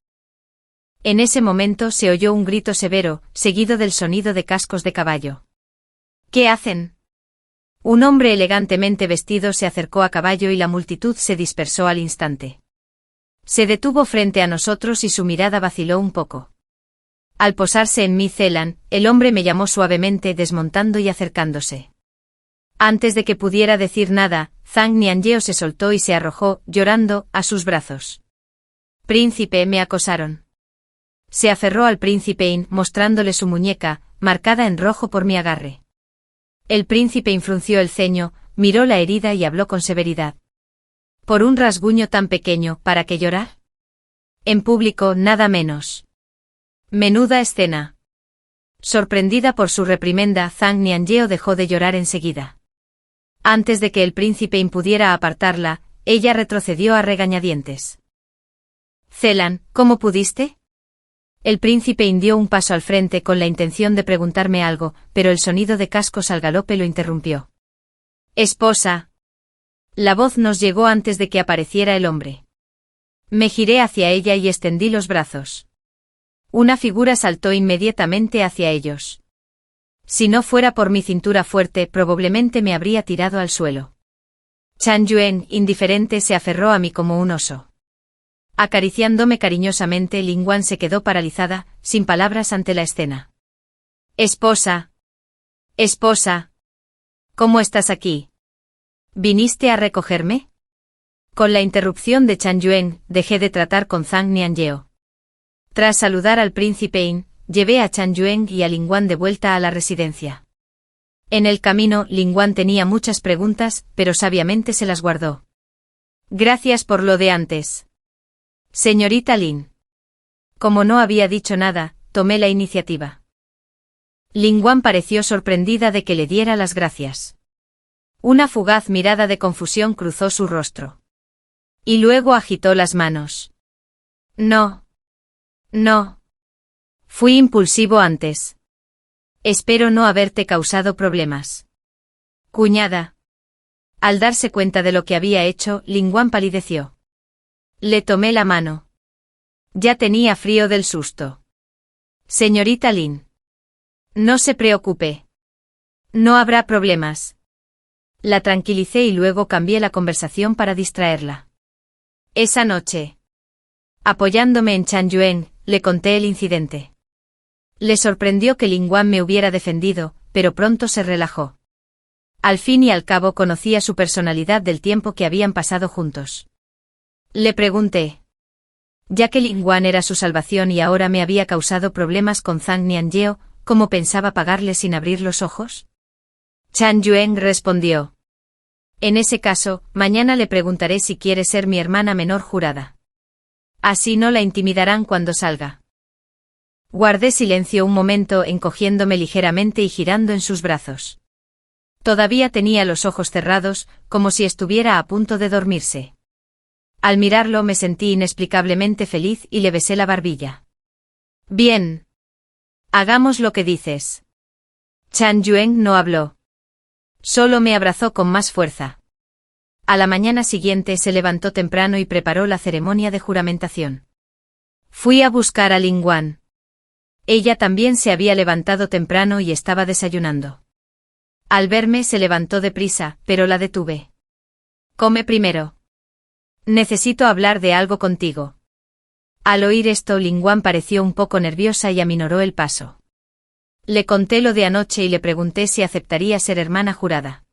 En ese momento se oyó un grito severo, seguido del sonido de cascos de caballo. ¿Qué hacen? Un hombre elegantemente vestido se acercó a caballo y la multitud se dispersó al instante. Se detuvo frente a nosotros y su mirada vaciló un poco. Al posarse en mí Zelan, el hombre me llamó suavemente, desmontando y acercándose. Antes de que pudiera decir nada, Zhang Nianyeo se soltó y se arrojó, llorando, a sus brazos. Príncipe, me acosaron. Se aferró al príncipe In, mostrándole su muñeca, marcada en rojo por mi agarre. El príncipe In frunció el ceño, miró la herida y habló con severidad. ¿Por un rasguño tan pequeño, para qué llorar? En público, nada menos. Menuda escena. Sorprendida por su reprimenda, Zhang Nianyeo dejó de llorar enseguida. Antes de que el príncipe In pudiera apartarla, ella retrocedió a regañadientes. Zelan, ¿cómo pudiste? El príncipe In dio un paso al frente con la intención de preguntarme algo, pero el sonido de cascos al galope lo interrumpió. Esposa. La voz nos llegó antes de que apareciera el hombre. Me giré hacia ella y extendí los brazos. Una figura saltó inmediatamente hacia ellos. Si no fuera por mi cintura fuerte, probablemente me habría tirado al suelo. Chan Yuen, indiferente, se aferró a mí como un oso. Acariciándome cariñosamente, Lin Guan se quedó paralizada, sin palabras ante la escena. Esposa. Esposa. ¿Cómo estás aquí? ¿Viniste a recogerme? Con la interrupción de Chan Yuen, dejé de tratar con Zhang Nianyeo. Tras saludar al príncipe In, llevé a Chan Yuen y a Lin Guan de vuelta a la residencia. En el camino, Lin Guan tenía muchas preguntas, pero sabiamente se las guardó. Gracias por lo de antes. Señorita Lin. Como no había dicho nada, tomé la iniciativa. Lin Guan pareció sorprendida de que le diera las gracias. Una fugaz mirada de confusión cruzó su rostro. Y luego agitó las manos. No. No. Fui impulsivo antes. Espero no haberte causado problemas. Cuñada. Al darse cuenta de lo que había hecho, Lin Guan palideció. Le tomé la mano. Ya tenía frío del susto. Señorita Lin. No se preocupe. No habrá problemas. La tranquilicé y luego cambié la conversación para distraerla. Esa noche. Apoyándome en Chan Yuen, le conté el incidente. Le sorprendió que Lin Guan me hubiera defendido, pero pronto se relajó. Al fin y al cabo conocía su personalidad del tiempo que habían pasado juntos. Le pregunté. Ya que Lin Guan era su salvación y ahora me había causado problemas con Zhang Nianyeo, ¿cómo pensaba pagarle sin abrir los ojos? Chan Yuen respondió. En ese caso, mañana le preguntaré si quiere ser mi hermana menor jurada. Así no la intimidarán cuando salga. Guardé silencio un momento, encogiéndome ligeramente y girando en sus brazos. Todavía tenía los ojos cerrados, como si estuviera a punto de dormirse. Al mirarlo me sentí inexplicablemente feliz y le besé la barbilla. Bien. Hagamos lo que dices. Chan Yuen no habló. Solo me abrazó con más fuerza. A la mañana siguiente se levantó temprano y preparó la ceremonia de juramentación. Fui a buscar a Lin Guan. Ella también se había levantado temprano y estaba desayunando. Al verme se levantó deprisa, pero la detuve. Come primero. Necesito hablar de algo contigo. Al oír esto, Lin Guan pareció un poco nerviosa y aminoró el paso. Le conté lo de anoche y le pregunté si aceptaría ser hermana jurada.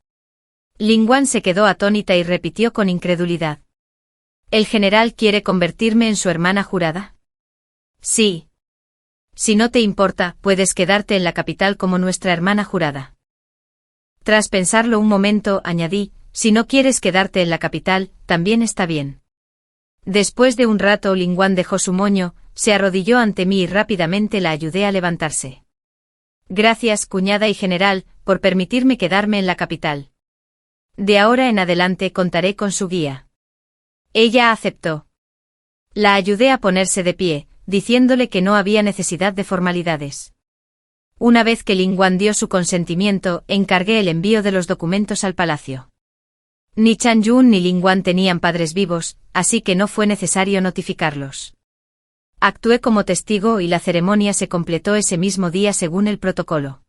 Lin Guan se quedó atónita y repitió con incredulidad. ¿El general quiere convertirme en su hermana jurada? Sí. Si no te importa, puedes quedarte en la capital como nuestra hermana jurada. Tras pensarlo un momento, añadí, si no quieres quedarte en la capital, también está bien. Después de un rato, Lin Guan dejó su moño, se arrodilló ante mí y rápidamente la ayudé a levantarse. Gracias, cuñada y general, por permitirme quedarme en la capital. De ahora en adelante contaré con su guía. Ella aceptó. La ayudé a ponerse de pie, diciéndole que no había necesidad de formalidades. Una vez que Lin Guan dio su consentimiento, encargué el envío de los documentos al palacio. Ni Chan Yuen ni Lin Guan tenían padres vivos, así que no fue necesario notificarlos. Actué como testigo y la ceremonia se completó ese mismo día según el protocolo.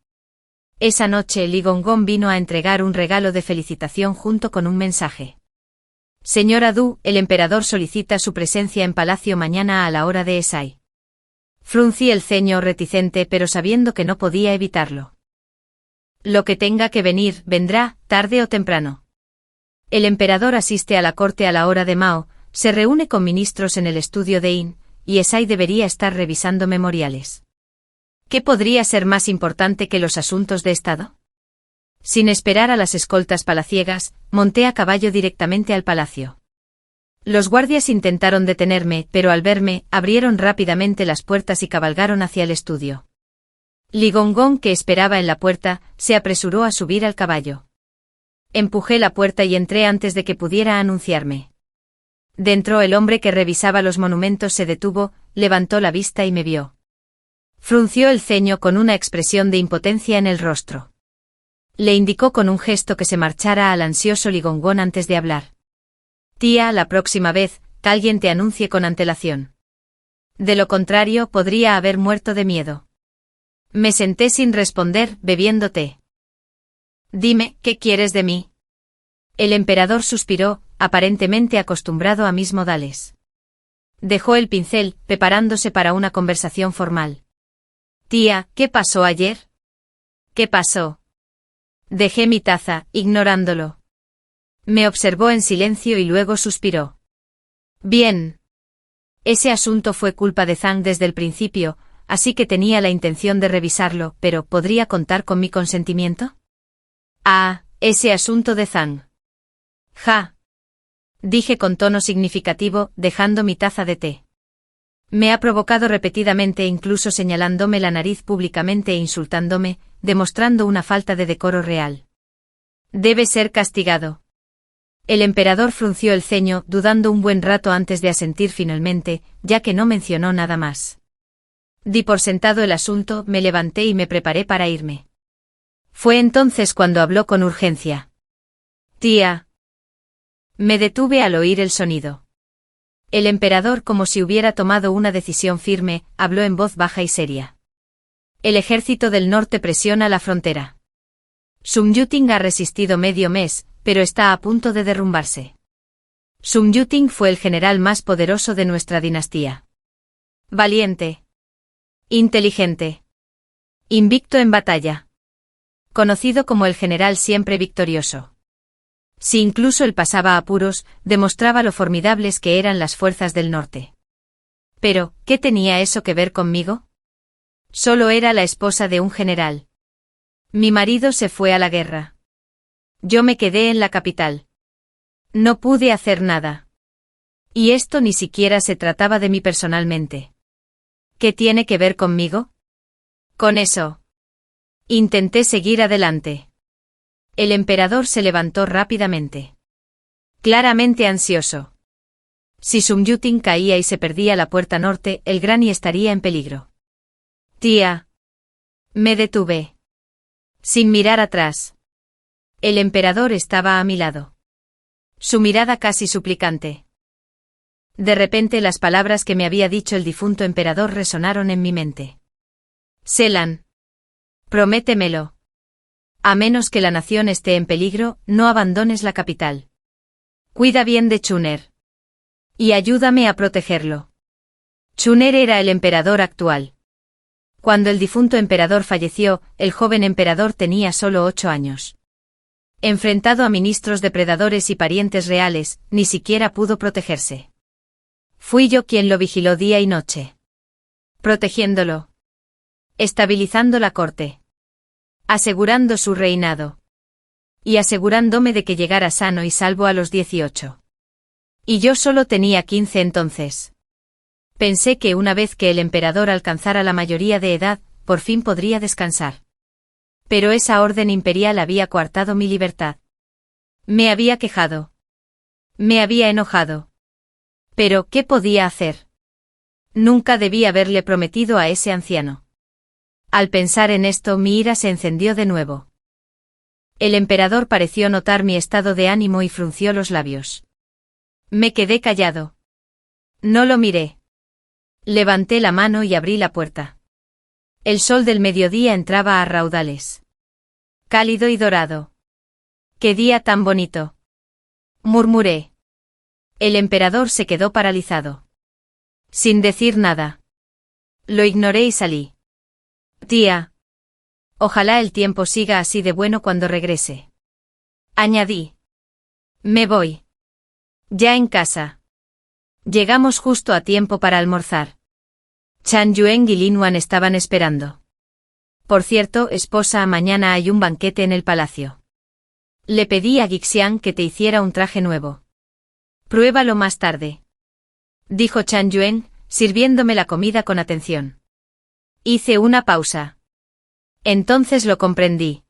Esa noche Li Gongong vino a entregar un regalo de felicitación junto con un mensaje. Señora Du, el emperador solicita su presencia en palacio mañana a la hora de Esai. Fruncí el ceño reticente pero sabiendo que no podía evitarlo. Lo que tenga que venir, vendrá, tarde o temprano. El emperador asiste a la corte a la hora de Mao, se reúne con ministros en el estudio de In, y Esai debería estar revisando memoriales. ¿Qué podría ser más importante que los asuntos de Estado? Sin esperar a las escoltas palaciegas, monté a caballo directamente al palacio. Los guardias intentaron detenerme, pero al verme, abrieron rápidamente las puertas y cabalgaron hacia el estudio. Li Gongong, que esperaba en la puerta, se apresuró a subir al caballo. Empujé la puerta y entré antes de que pudiera anunciarme. Dentro el hombre que revisaba los monumentos se detuvo, levantó la vista y me vio. Frunció el ceño con una expresión de impotencia en el rostro. Le indicó con un gesto que se marchara al ansioso Li Gongong antes de hablar. Tía, la próxima vez, que alguien te anuncie con antelación. De lo contrario, podría haber muerto de miedo. Me senté sin responder, bebiendo té. Dime, ¿qué quieres de mí? El emperador suspiró, aparentemente acostumbrado a mis modales. Dejó el pincel, preparándose para una conversación formal. Tía, ¿qué pasó ayer? ¿Qué pasó? Dejé mi taza, ignorándolo. Me observó en silencio y luego suspiró. Bien. Ese asunto fue culpa de Zhang desde el principio, así que tenía la intención de revisarlo, pero ¿podría contar con mi consentimiento? Ah, ese asunto de Zhang. Ja. Dije con tono significativo, dejando mi taza de té. Me ha provocado repetidamente, incluso señalándome la nariz públicamente e insultándome, demostrando una falta de decoro real. Debe ser castigado. El emperador frunció el ceño, dudando un buen rato antes de asentir finalmente, ya que no mencionó nada más. Di por sentado el asunto, me levanté y me preparé para irme. Fue entonces cuando habló con urgencia. Tía. Me detuve al oír el sonido. El emperador, como si hubiera tomado una decisión firme, habló en voz baja y seria. El ejército del norte presiona la frontera. Sum Yuting ha resistido medio mes, pero está a punto de derrumbarse. Sum Yuting fue el general más poderoso de nuestra dinastía. Valiente. Inteligente. Invicto en batalla. Conocido como el general siempre victorioso. Si incluso él pasaba apuros, demostraba lo formidables que eran las fuerzas del norte. Pero, ¿qué tenía eso que ver conmigo? Solo era la esposa de un general. Mi marido se fue a la guerra. Yo me quedé en la capital. No pude hacer nada. Y esto ni siquiera se trataba de mí personalmente. ¿Qué tiene que ver conmigo? Con eso. Intenté seguir adelante. El emperador se levantó rápidamente. Claramente ansioso. Si Sum Yuting caía y se perdía la puerta norte, el Granny estaría en peligro. Tía. Me detuve. Sin mirar atrás. El emperador estaba a mi lado. Su mirada casi suplicante. De repente las palabras que me había dicho el difunto emperador resonaron en mi mente. Selan. Prométemelo. A menos que la nación esté en peligro, no abandones la capital. Cuida bien de Chuner. Y ayúdame a protegerlo. Chuner era el emperador actual. Cuando el difunto emperador falleció, el joven emperador tenía solo 8 años. Enfrentado a ministros depredadores y parientes reales, ni siquiera pudo protegerse. Fui yo quien lo vigiló día y noche. Protegiéndolo. Estabilizando la corte. Asegurando su reinado. Y asegurándome de que llegara sano y salvo a los 18. Y yo solo tenía 15 entonces. Pensé que una vez que el emperador alcanzara la mayoría de edad, por fin podría descansar. Pero esa orden imperial había coartado mi libertad. Me había quejado. Me había enojado. Pero, ¿qué podía hacer? Nunca debí haberle prometido a ese anciano. Al pensar en esto, mi ira se encendió de nuevo. El emperador pareció notar mi estado de ánimo y frunció los labios. Me quedé callado. No lo miré. Levanté la mano y abrí la puerta. El sol del mediodía entraba a raudales. Cálido y dorado. ¡Qué día tan bonito! Murmuré. El emperador se quedó paralizado. Sin decir nada. Lo ignoré y salí. Tía. Ojalá el tiempo siga así de bueno cuando regrese. Añadí. Me voy. Ya en casa. Llegamos justo a tiempo para almorzar. Chan Yueng y Lin Wan estaban esperando. Por cierto, esposa, mañana hay un banquete en el palacio. Le pedí a Gixiang que te hiciera un traje nuevo. Pruébalo más tarde. Dijo Chan Yueng, sirviéndome la comida con atención. Hice una pausa. Entonces lo comprendí.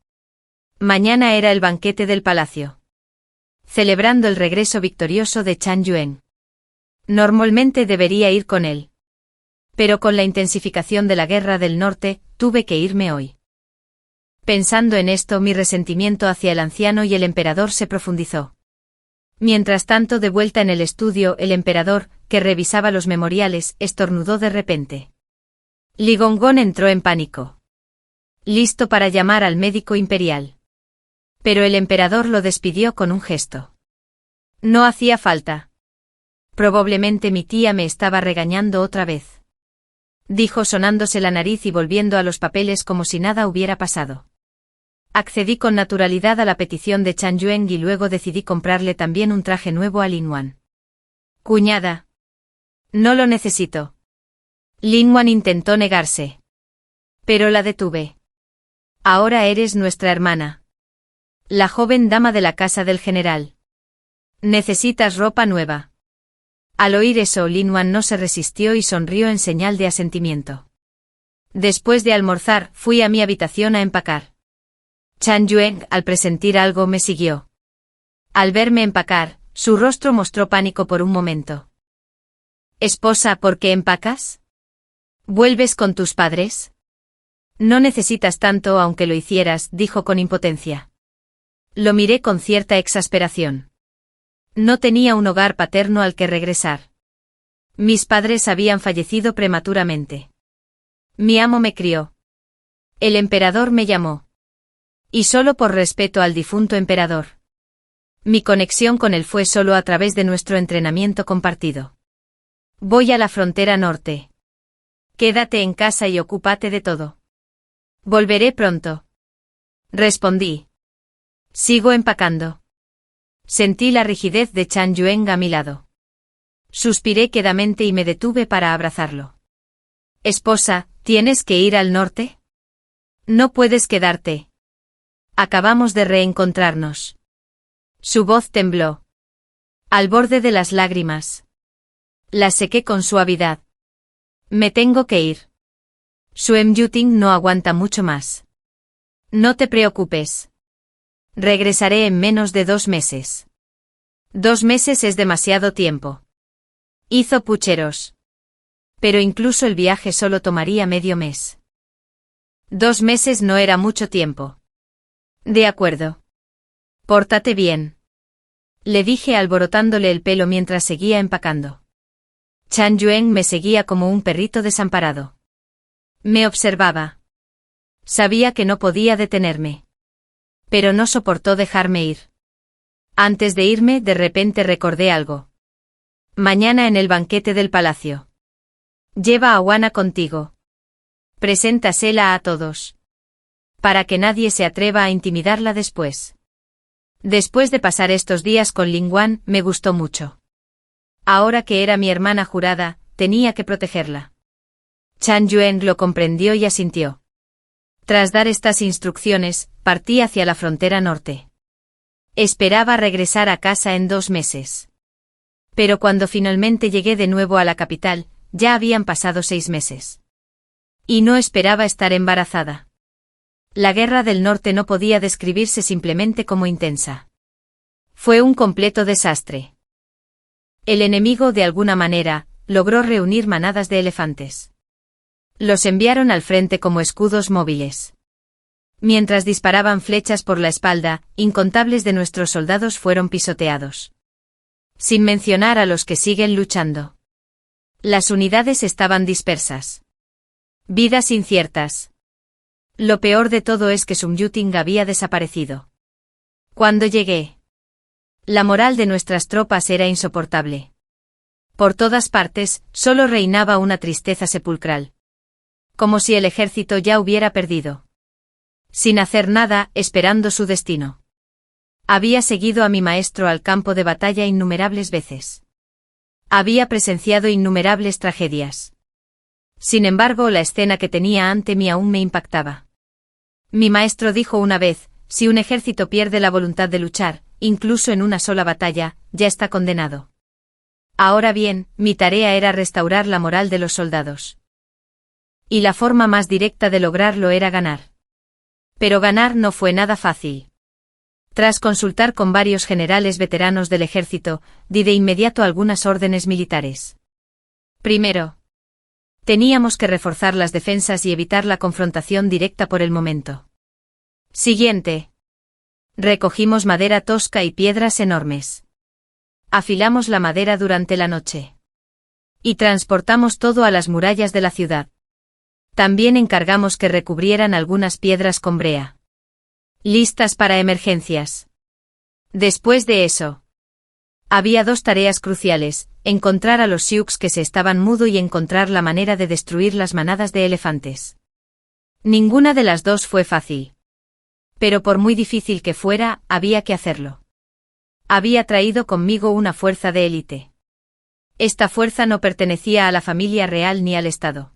Mañana era el banquete del palacio. Celebrando el regreso victorioso de Chan Yueng. Normalmente debería ir con él. Pero con la intensificación de la guerra del norte, tuve que irme hoy. Pensando en esto, mi resentimiento hacia el anciano y el emperador se profundizó. Mientras tanto, de vuelta en el estudio, el emperador, que revisaba los memoriales, estornudó de repente. Li Gongong entró en pánico. Listo para llamar al médico imperial. Pero el emperador lo despidió con un gesto. No hacía falta. Probablemente mi tía me estaba regañando otra vez. Dijo sonándose la nariz y volviendo a los papeles como si nada hubiera pasado. Accedí con naturalidad a la petición de Chan Yueng y luego decidí comprarle también un traje nuevo a Lin Wan. Cuñada. No lo necesito. Lin Wan intentó negarse. Pero la detuve. Ahora eres nuestra hermana. La joven dama de la casa del general. Necesitas ropa nueva. Al oír eso, Lin Wan no se resistió y sonrió en señal de asentimiento. Después de almorzar, fui a mi habitación a empacar. Chan Yueng, al presentir algo, me siguió. Al verme empacar, su rostro mostró pánico por un momento. Esposa, ¿por qué empacas? ¿Vuelves con tus padres? No necesitas tanto, aunque lo hicieras, dijo con impotencia. Lo miré con cierta exasperación. No tenía un hogar paterno al que regresar. Mis padres habían fallecido prematuramente. Mi amo me crió. El emperador me llamó. Y solo por respeto al difunto emperador. Mi conexión con él fue solo a través de nuestro entrenamiento compartido. Voy a la frontera norte. Quédate en casa y ocúpate de todo. Volveré pronto. Respondí. Sigo empacando. Sentí la rigidez de Chan Yueng a mi lado. Suspiré quedamente y me detuve para abrazarlo. Esposa, ¿tienes que ir al norte? No puedes quedarte. Acabamos de reencontrarnos. Su voz tembló. Al borde de las lágrimas. Las sequé con suavidad. Me tengo que ir. Suem Yuting no aguanta mucho más. No te preocupes. Regresaré en menos de 2 meses. 2 meses es demasiado tiempo. Hizo pucheros. Pero incluso el viaje solo tomaría medio mes. 2 meses no era mucho tiempo. De acuerdo. Pórtate bien. Le dije alborotándole el pelo mientras seguía empacando. Chan Yueng me seguía como un perrito desamparado. Me observaba. Sabía que no podía detenerme. Pero no soportó dejarme ir. Antes de irme, de repente recordé algo. Mañana en el banquete del palacio. Lleva a Wana contigo. Preséntasela a todos. Para que nadie se atreva a intimidarla después. Después de pasar estos días con Lin Wan, me gustó mucho. Ahora que era mi hermana jurada, tenía que protegerla. Chan Yueng lo comprendió y asintió. Tras dar estas instrucciones, partí hacia la frontera norte. Esperaba regresar a casa en 2 meses. Pero cuando finalmente llegué de nuevo a la capital, ya habían pasado 6 meses. Y no esperaba estar embarazada. La guerra del norte no podía describirse simplemente como intensa. Fue un completo desastre. El enemigo, de alguna manera, logró reunir manadas de elefantes. Los enviaron al frente como escudos móviles. Mientras disparaban flechas por la espalda, incontables de nuestros soldados fueron pisoteados. Sin mencionar a los que siguen luchando. Las unidades estaban dispersas. Vidas inciertas. Lo peor de todo es que Sum Yuting había desaparecido. Cuando llegué, la moral de nuestras tropas era insoportable. Por todas partes, solo reinaba una tristeza sepulcral. Como si el ejército ya hubiera perdido. Sin hacer nada, esperando su destino. Había seguido a mi maestro al campo de batalla innumerables veces. Había presenciado innumerables tragedias. Sin embargo, la escena que tenía ante mí aún me impactaba. Mi maestro dijo una vez, si un ejército pierde la voluntad de luchar, incluso en una sola batalla, ya está condenado. Ahora bien, mi tarea era restaurar la moral de los soldados. Y la forma más directa de lograrlo era ganar. Pero ganar no fue nada fácil. Tras consultar con varios generales veteranos del ejército, di de inmediato algunas órdenes militares. Primero, teníamos que reforzar las defensas y evitar la confrontación directa por el momento. Siguiente, recogimos madera tosca y piedras enormes. Afilamos la madera durante la noche. Y transportamos todo a las murallas de la ciudad. También encargamos que recubrieran algunas piedras con brea. Listas para emergencias. Después de eso, había dos tareas cruciales: encontrar a los Sioux que se estaban mudo y encontrar la manera de destruir las manadas de elefantes. Ninguna de las dos fue fácil. Pero por muy difícil que fuera, había que hacerlo. Había traído conmigo una fuerza de élite. Esta fuerza no pertenecía a la familia real ni al Estado.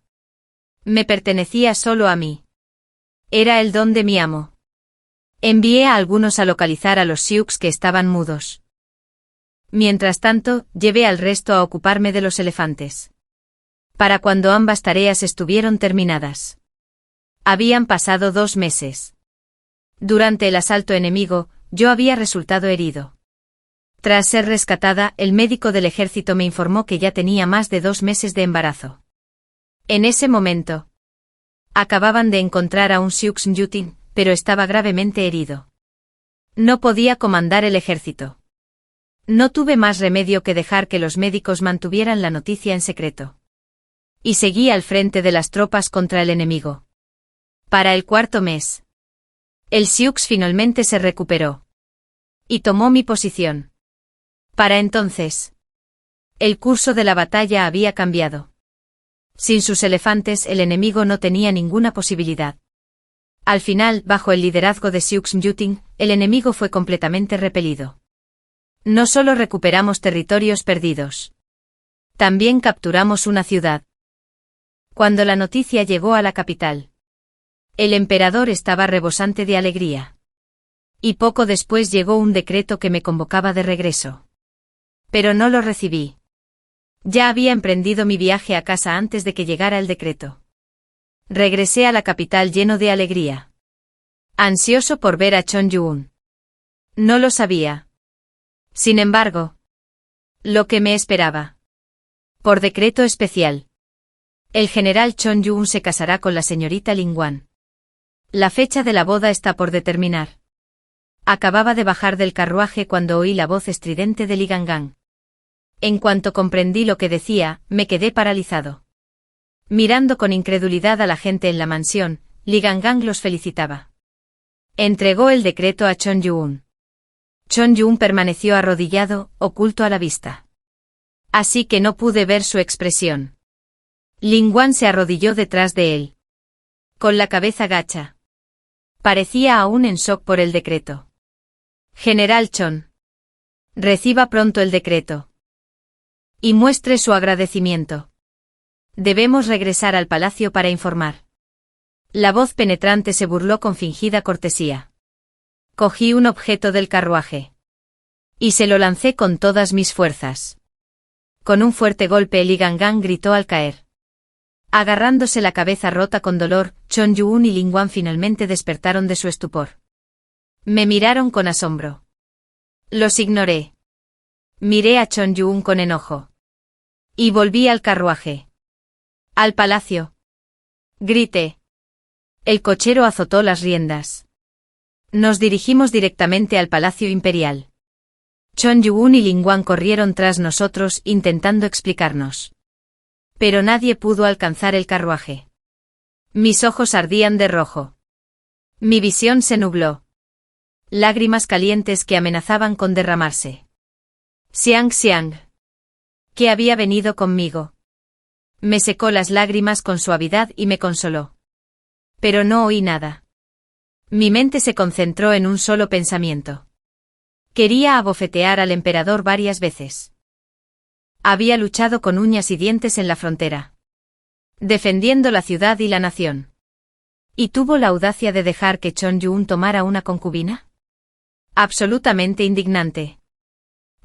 Me pertenecía solo a mí. Era el don de mi amo. Envié a algunos a localizar a los Sioux que estaban mudos. Mientras tanto, llevé al resto a ocuparme de los elefantes. Para cuando ambas tareas estuvieron terminadas. Habían pasado 2 meses. Durante el asalto enemigo, yo había resultado herido. Tras ser rescatada, el médico del ejército me informó que ya tenía más de 2 meses de embarazo. En ese momento, acababan de encontrar a un Sioux Njutin, pero estaba gravemente herido. No podía comandar el ejército. No tuve más remedio que dejar que los médicos mantuvieran la noticia en secreto. Y seguí al frente de las tropas contra el enemigo. Para el 4.º mes, el Sioux finalmente se recuperó. Y tomó mi posición. Para entonces, el curso de la batalla había cambiado. Sin sus elefantes el enemigo no tenía ninguna posibilidad. Al final, bajo el liderazgo de Sioux Njutin, el enemigo fue completamente repelido. No solo recuperamos territorios perdidos. También capturamos una ciudad. Cuando la noticia llegó a la capital, el emperador estaba rebosante de alegría. Y poco después llegó un decreto que me convocaba de regreso. Pero no lo recibí. Ya había emprendido mi viaje a casa antes de que llegara el decreto. Regresé a la capital lleno de alegría. Ansioso por ver a Chon Yu-un. No lo sabía. Sin embargo, lo que me esperaba. Por decreto especial, el general Chon Yu-un se casará con la señorita Ling Wan. La fecha de la boda está por determinar. Acababa de bajar del carruaje cuando oí la voz estridente de Li Gangang. En cuanto comprendí lo que decía, me quedé paralizado. Mirando con incredulidad a la gente en la mansión, Li Gangang los felicitaba. Entregó el decreto a Chon Yu-un. Chon Yu-un permaneció arrodillado, oculto a la vista. Así que no pude ver su expresión. Ling Wan se arrodilló detrás de él. Con la cabeza gacha. Parecía aún en shock por el decreto. General Chon. Reciba pronto el decreto. Y muestre su agradecimiento. Debemos regresar al palacio para informar. La voz penetrante se burló con fingida cortesía. Cogí un objeto del carruaje. Y se lo lancé con todas mis fuerzas. Con un fuerte golpe Li Gangang gritó al caer. Agarrándose la cabeza rota con dolor, Chon Yu-un y Ling Wan finalmente despertaron de su estupor. Me miraron con asombro. Los ignoré. Miré a Chon Yu-un con enojo. Y volví al carruaje. Al palacio. Grité. El cochero azotó las riendas. Nos dirigimos directamente al Palacio Imperial. Chon Yu-un y Ling Wan corrieron tras nosotros intentando explicarnos. Pero nadie pudo alcanzar el carruaje. Mis ojos ardían de rojo. Mi visión se nubló. Lágrimas calientes que amenazaban con derramarse. Xiang Xiang. ¿Qué había venido conmigo? Me secó las lágrimas con suavidad y me consoló. Pero no oí nada. Mi mente se concentró en un solo pensamiento. Quería abofetear al emperador varias veces. Había luchado con uñas y dientes en la frontera, defendiendo la ciudad y la nación. ¿Y tuvo la audacia de dejar que Chon Yu-un tomara una concubina? Absolutamente indignante.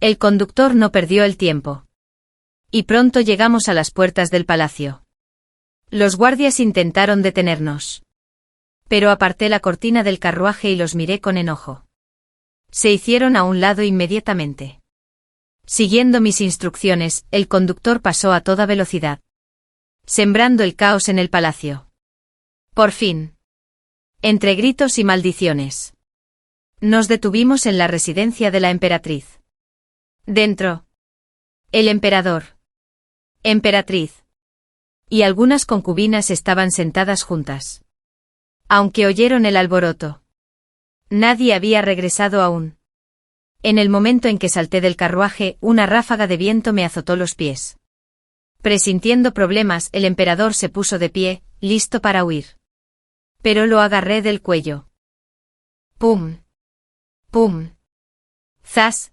El conductor no perdió el tiempo. Y pronto llegamos a las puertas del palacio. Los guardias intentaron detenernos. Pero aparté la cortina del carruaje y los miré con enojo. Se hicieron a un lado inmediatamente. Siguiendo mis instrucciones, el conductor pasó a toda velocidad, sembrando el caos en el palacio. Por fin, entre gritos y maldiciones, nos detuvimos en la residencia de la emperatriz. Dentro. El emperador. Emperatriz. Y algunas concubinas estaban sentadas juntas. Aunque oyeron el alboroto. Nadie había regresado aún. En el momento en que salté del carruaje, una ráfaga de viento me azotó los pies. Presintiendo problemas, el emperador se puso de pie, listo para huir. Pero lo agarré del cuello. ¡Pum! ¡Pum! ¡Zas!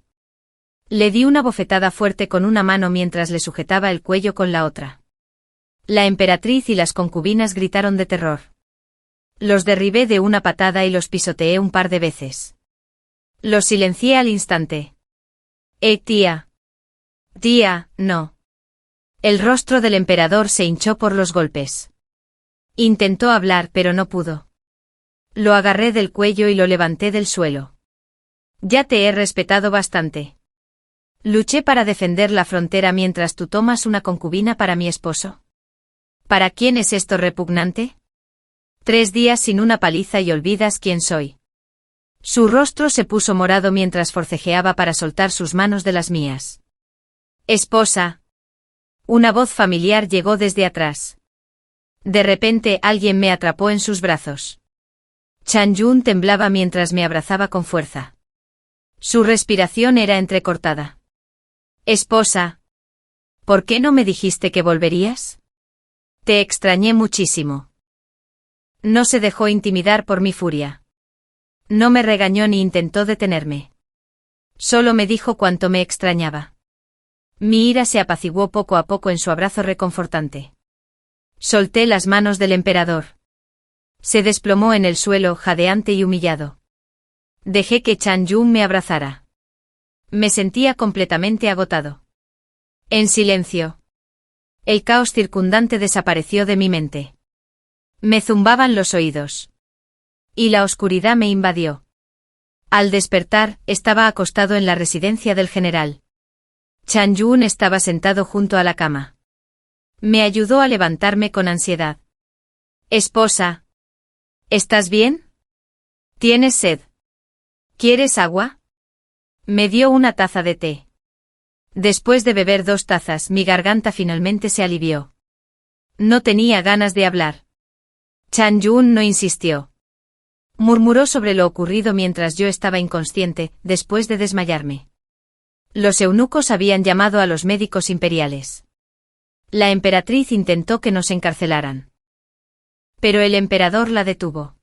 Le di una bofetada fuerte con una mano mientras le sujetaba el cuello con la otra. La emperatriz y las concubinas gritaron de terror. Los derribé de una patada y los pisoteé un par de veces. Los silencié al instante. Tía. Tía, no. El rostro del emperador se hinchó por los golpes. Intentó hablar pero no pudo. Lo agarré del cuello y lo levanté del suelo. Ya te he respetado bastante. Luché para defender la frontera mientras tú tomas una concubina para mi esposo. ¿Para quién es esto repugnante? 3 días sin una paliza y olvidas quién soy. Su rostro se puso morado mientras forcejeaba para soltar sus manos de las mías. Esposa. Una voz familiar llegó desde atrás. De repente alguien me atrapó en sus brazos. Chan Yun temblaba mientras me abrazaba con fuerza. Su respiración era entrecortada. Esposa. ¿Por qué no me dijiste que volverías? Te extrañé muchísimo. No se dejó intimidar por mi furia. No me regañó ni intentó detenerme. Solo me dijo cuánto me extrañaba. Mi ira se apaciguó poco a poco en su abrazo reconfortante. Solté las manos del emperador. Se desplomó en el suelo, jadeante y humillado. Dejé que Chan Yun me abrazara. Me sentía completamente agotado. En silencio. El caos circundante desapareció de mi mente. Me zumbaban los oídos. Y la oscuridad me invadió. Al despertar, estaba acostado en la residencia del general. Chan Yun estaba sentado junto a la cama. Me ayudó a levantarme con ansiedad. Esposa. ¿Estás bien? ¿Tienes sed? ¿Quieres agua? Me dio una taza de té. Después de beber 2 tazas, mi garganta finalmente se alivió. No tenía ganas de hablar. Chan Yun no insistió. Murmuró sobre lo ocurrido mientras yo estaba inconsciente, después de desmayarme. Los eunucos habían llamado a los médicos imperiales. La emperatriz intentó que nos encarcelaran. Pero el emperador la detuvo.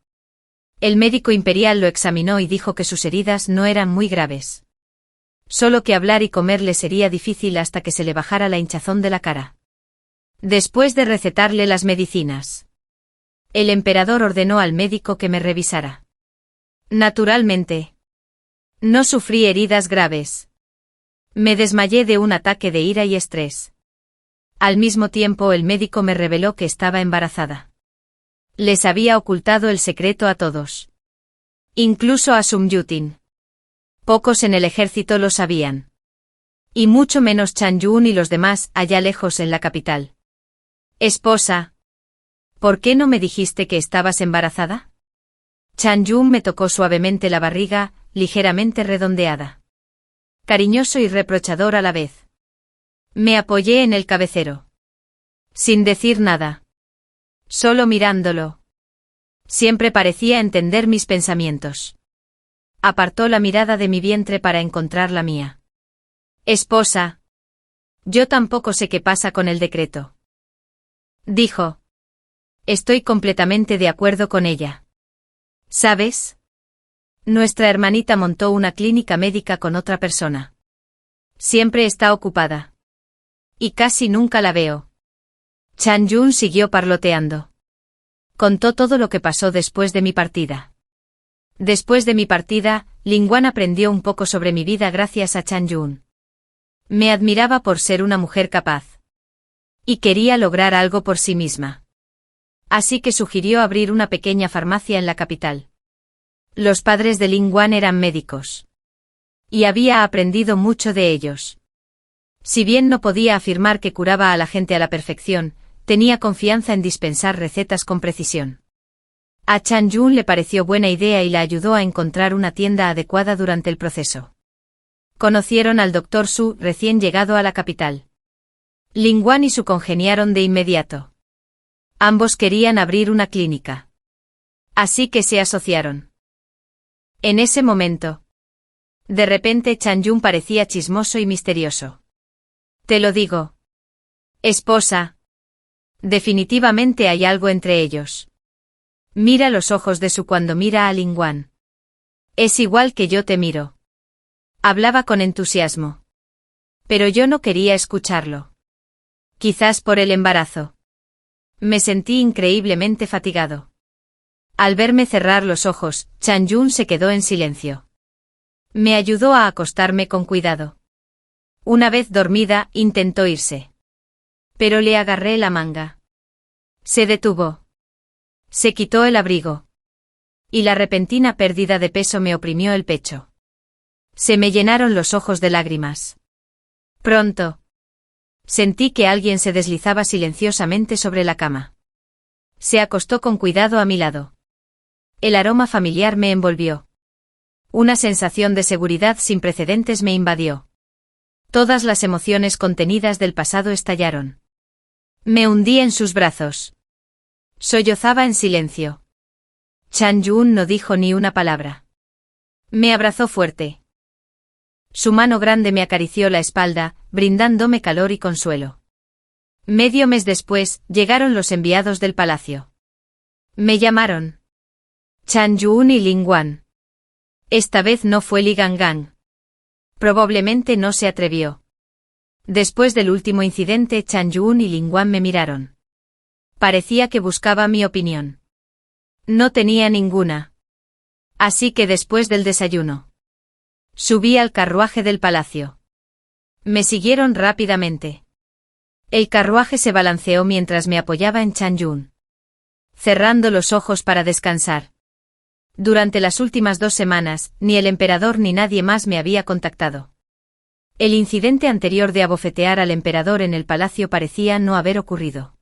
El médico imperial lo examinó y dijo que sus heridas no eran muy graves. Solo que hablar y comer le sería difícil hasta que se le bajara la hinchazón de la cara. Después de recetarle las medicinas, el emperador ordenó al médico que me revisara. Naturalmente, no sufrí heridas graves. Me desmayé de un ataque de ira y estrés. Al mismo tiempo el médico me reveló que estaba embarazada. Les había ocultado el secreto a todos. Incluso a Sumyutin. Pocos en el ejército lo sabían. Y mucho menos Chan Yun y los demás allá lejos en la capital. Esposa. ¿Por qué no me dijiste que estabas embarazada? Chan Yun me tocó suavemente la barriga, ligeramente redondeada. Cariñoso y reprochador a la vez. Me apoyé en el cabecero. Sin decir nada. Solo mirándolo. Siempre parecía entender mis pensamientos. Apartó la mirada de mi vientre para encontrar la mía. Esposa. Yo tampoco sé qué pasa con el decreto. Dijo. Estoy completamente de acuerdo con ella. ¿Sabes? Nuestra hermanita montó una clínica médica con otra persona. Siempre está ocupada. Y casi nunca la veo. Chan Yun siguió parloteando. Contó todo lo que pasó después de mi partida. Después de mi partida, Lingguan aprendió un poco sobre mi vida gracias a Chan Yun. Me admiraba por ser una mujer capaz. Y quería lograr algo por sí misma. Así que sugirió abrir una pequeña farmacia en la capital. Los padres de Lingguan eran médicos. Y había aprendido mucho de ellos. Si bien no podía afirmar que curaba a la gente a la perfección, tenía confianza en dispensar recetas con precisión. A Chan Yun le pareció buena idea y la ayudó a encontrar una tienda adecuada durante el proceso. Conocieron al Dr. Su recién llegado a la capital. Lin Guan y Su congeniaron de inmediato. Ambos querían abrir una clínica. Así que se asociaron. En ese momento. De repente Chan Yun parecía chismoso y misterioso. Te lo digo. Esposa. Definitivamente hay algo entre ellos. Mira los ojos de Su cuando mira a Lin Guan. Es igual que yo te miro. Hablaba con entusiasmo. Pero yo no quería escucharlo. Quizás por el embarazo. Me sentí increíblemente fatigado. Al verme cerrar los ojos, Chan Yun se quedó en silencio. Me ayudó a acostarme con cuidado. Una vez dormida, intentó irse. Pero le agarré la manga. Se detuvo. Se quitó el abrigo. Y la repentina pérdida de peso me oprimió el pecho. Se me llenaron los ojos de lágrimas. Pronto. Sentí que alguien se deslizaba silenciosamente sobre la cama. Se acostó con cuidado a mi lado. El aroma familiar me envolvió. Una sensación de seguridad sin precedentes me invadió. Todas las emociones contenidas del pasado estallaron. Me hundí en sus brazos. Sollozaba en silencio. Chan Yun no dijo ni una palabra. Me abrazó fuerte. Su mano grande me acarició la espalda, brindándome calor y consuelo. Medio mes después, llegaron los enviados del palacio. Me llamaron. Chan Yun y Lin Guan. Esta vez no fue Li Gangang. Probablemente no se atrevió. Después del último incidente, Chan Yun y Lin Guan me miraron. Parecía que buscaba mi opinión. No tenía ninguna. Así que después del desayuno. Subí al carruaje del palacio. Me siguieron rápidamente. El carruaje se balanceó mientras me apoyaba en Chan Yun. Cerrando los ojos para descansar. Durante las últimas 2 semanas, ni el emperador ni nadie más me había contactado. El incidente anterior de abofetear al emperador en el palacio parecía no haber ocurrido.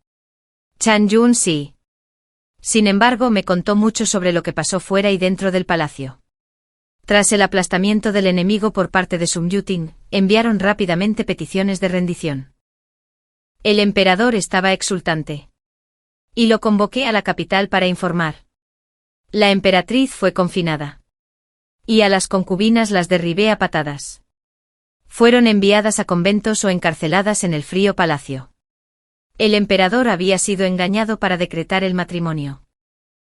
Chan Yun sí. Sin embargo, me contó mucho sobre lo que pasó fuera y dentro del palacio. Tras el aplastamiento del enemigo por parte de Sum Yuting, enviaron rápidamente peticiones de rendición. El emperador estaba exultante. Y lo convoqué a la capital para informar. La emperatriz fue confinada. Y a las concubinas las derribé a patadas. Fueron enviadas a conventos o encarceladas en el frío palacio. El emperador había sido engañado para decretar el matrimonio.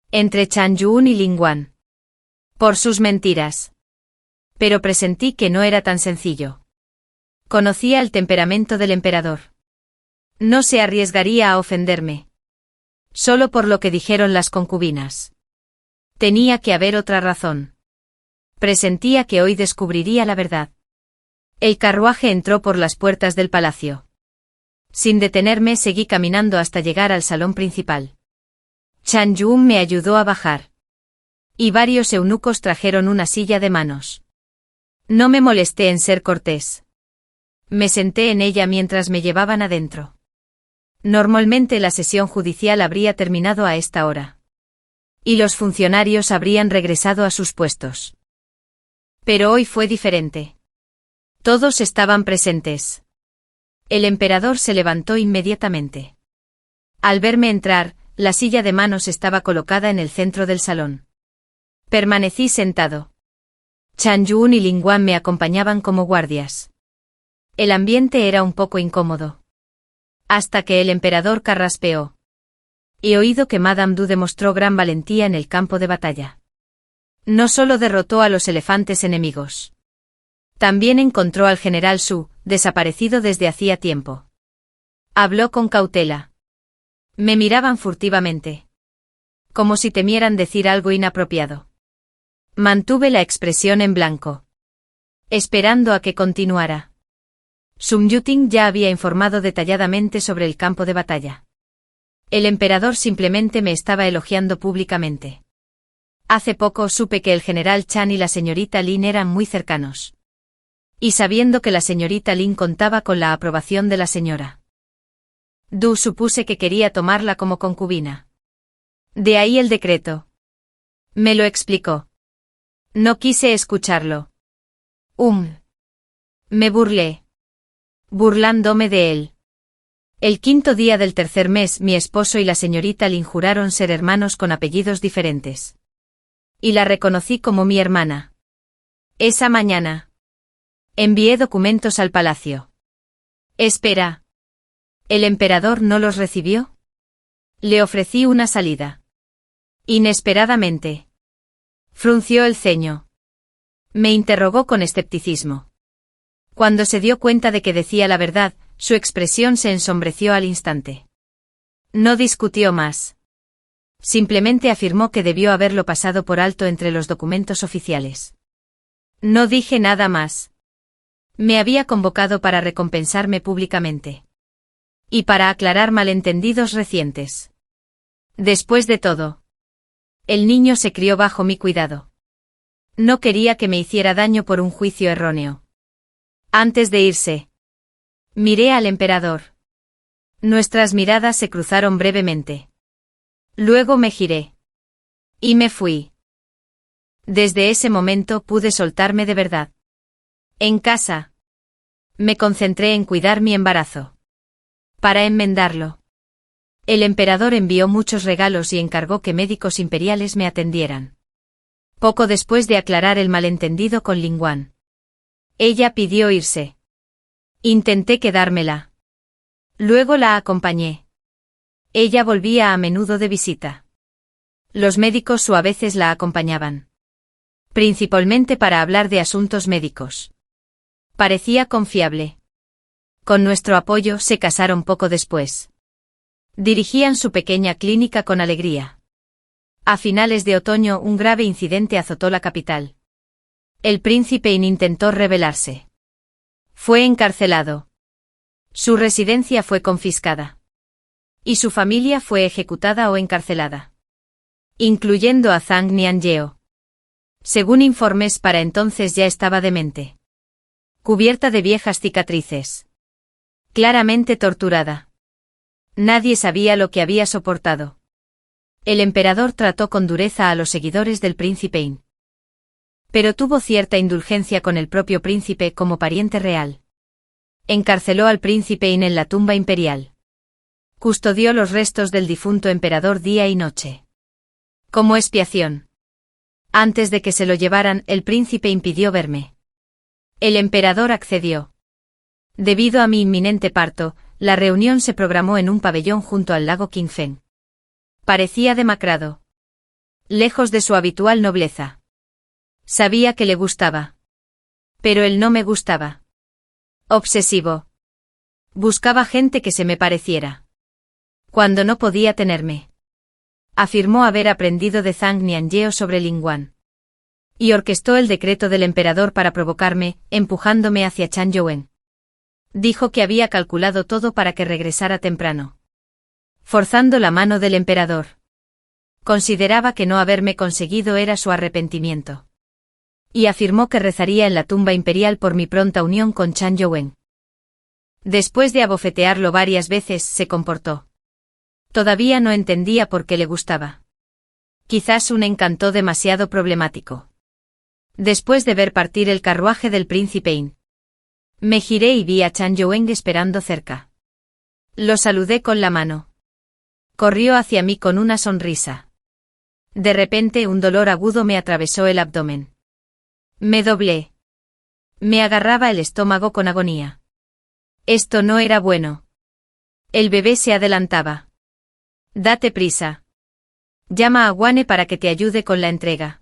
Entre Chan Yun y Lin Guan. Por sus mentiras. Pero presentí que no era tan sencillo. Conocía el temperamento del emperador. No se arriesgaría a ofenderme. Solo por lo que dijeron las concubinas. Tenía que haber otra razón. Presentía que hoy descubriría la verdad. El carruaje entró por las puertas del palacio. Sin detenerme seguí caminando hasta llegar al salón principal. Chan Yun me ayudó a bajar. Y varios eunucos trajeron una silla de manos. No me molesté en ser cortés. Me senté en ella mientras me llevaban adentro. Normalmente la sesión judicial habría terminado a esta hora. Y los funcionarios habrían regresado a sus puestos. Pero hoy fue diferente. Todos estaban presentes. El emperador se levantó inmediatamente. Al verme entrar, la silla de manos estaba colocada en el centro del salón. Permanecí sentado. Chan Yun y Lin Guan me acompañaban como guardias. El ambiente era un poco incómodo. Hasta que el emperador carraspeó. He oído que Madame Du demostró gran valentía en el campo de batalla. No solo derrotó a los elefantes enemigos. También encontró al general Su, desaparecido desde hacía tiempo. Habló con cautela. Me miraban furtivamente. Como si temieran decir algo inapropiado. Mantuve la expresión en blanco. Esperando a que continuara. Sum Yuting ya había informado detalladamente sobre el campo de batalla. El emperador simplemente me estaba elogiando públicamente. Hace poco supe que el general Chan y la señorita Lin eran muy cercanos. Y sabiendo que la señorita Lin contaba con la aprobación de la señora Du, supuse que quería tomarla como concubina. De ahí el decreto. Me lo explicó. No quise escucharlo. Me burlé. Burlándome de él. El quinto día del tercer mes mi esposo y la señorita Lin juraron ser hermanos con apellidos diferentes. Y la reconocí como mi hermana. Esa mañana. Envié documentos al palacio. Espera. ¿El emperador no los recibió? Le ofrecí una salida. Inesperadamente. Frunció el ceño. Me interrogó con escepticismo. Cuando se dio cuenta de que decía la verdad, su expresión se ensombreció al instante. No discutió más. Simplemente afirmó que debió haberlo pasado por alto entre los documentos oficiales. No dije nada más. Me había convocado para recompensarme públicamente. Y para aclarar malentendidos recientes. Después de todo, el niño se crió bajo mi cuidado. No quería que me hiciera daño por un juicio erróneo. Antes de irse, miré al emperador. Nuestras miradas se cruzaron brevemente. Luego me giré. Y me fui. Desde ese momento pude soltarme de verdad. En casa, me concentré en cuidar mi embarazo. Para enmendarlo, el emperador envió muchos regalos y encargó que médicos imperiales me atendieran. Poco después de aclarar el malentendido con Lin Guan, ella pidió irse. Intenté quedármela. Luego la acompañé. Ella volvía a menudo de visita. Los médicos a veces la acompañaban. Principalmente para hablar de asuntos médicos. Parecía confiable. Con nuestro apoyo se casaron poco después. Dirigían su pequeña clínica con alegría. A finales de otoño un grave incidente azotó la capital. El príncipe intentó rebelarse. Fue encarcelado. Su residencia fue confiscada. Y su familia fue ejecutada o encarcelada. Incluyendo a Zhang Nianyeo. Según informes, para entonces ya estaba demente. Cubierta de viejas cicatrices. Claramente torturada. Nadie sabía lo que había soportado. El emperador trató con dureza a los seguidores del príncipe In. Pero tuvo cierta indulgencia con el propio príncipe como pariente real. Encarceló al príncipe In en la tumba imperial. Custodió los restos del difunto emperador día y noche. Como expiación. Antes de que se lo llevaran, el príncipe impidió verme. El emperador accedió. Debido a mi inminente parto, la reunión se programó en un pabellón junto al lago Qingfen. Parecía demacrado. Lejos de su habitual nobleza. Sabía que le gustaba. Pero él no me gustaba. Obsesivo. Buscaba gente que se me pareciera. Cuando no podía tenerme. Afirmó haber aprendido de Zhang Nianyeo sobre Lin Guan. Y orquestó el decreto del emperador para provocarme, empujándome hacia Chan Youwen. Dijo que había calculado todo para que regresara temprano. Forzando la mano del emperador. Consideraba que no haberme conseguido era su arrepentimiento. Y afirmó que rezaría en la tumba imperial por mi pronta unión con Chan Youwen. Después de abofetearlo varias veces, se comportó. Todavía no entendía por qué le gustaba. Quizás un encanto demasiado problemático. Después de ver partir el carruaje del príncipe In, me giré y vi a Chan Youwen esperando cerca. Lo saludé con la mano. Corrió hacia mí con una sonrisa. De repente un dolor agudo me atravesó el abdomen. Me doblé. Me agarraba el estómago con agonía. Esto no era bueno. El bebé se adelantaba. Date prisa. Llama a Guane para que te ayude con la entrega.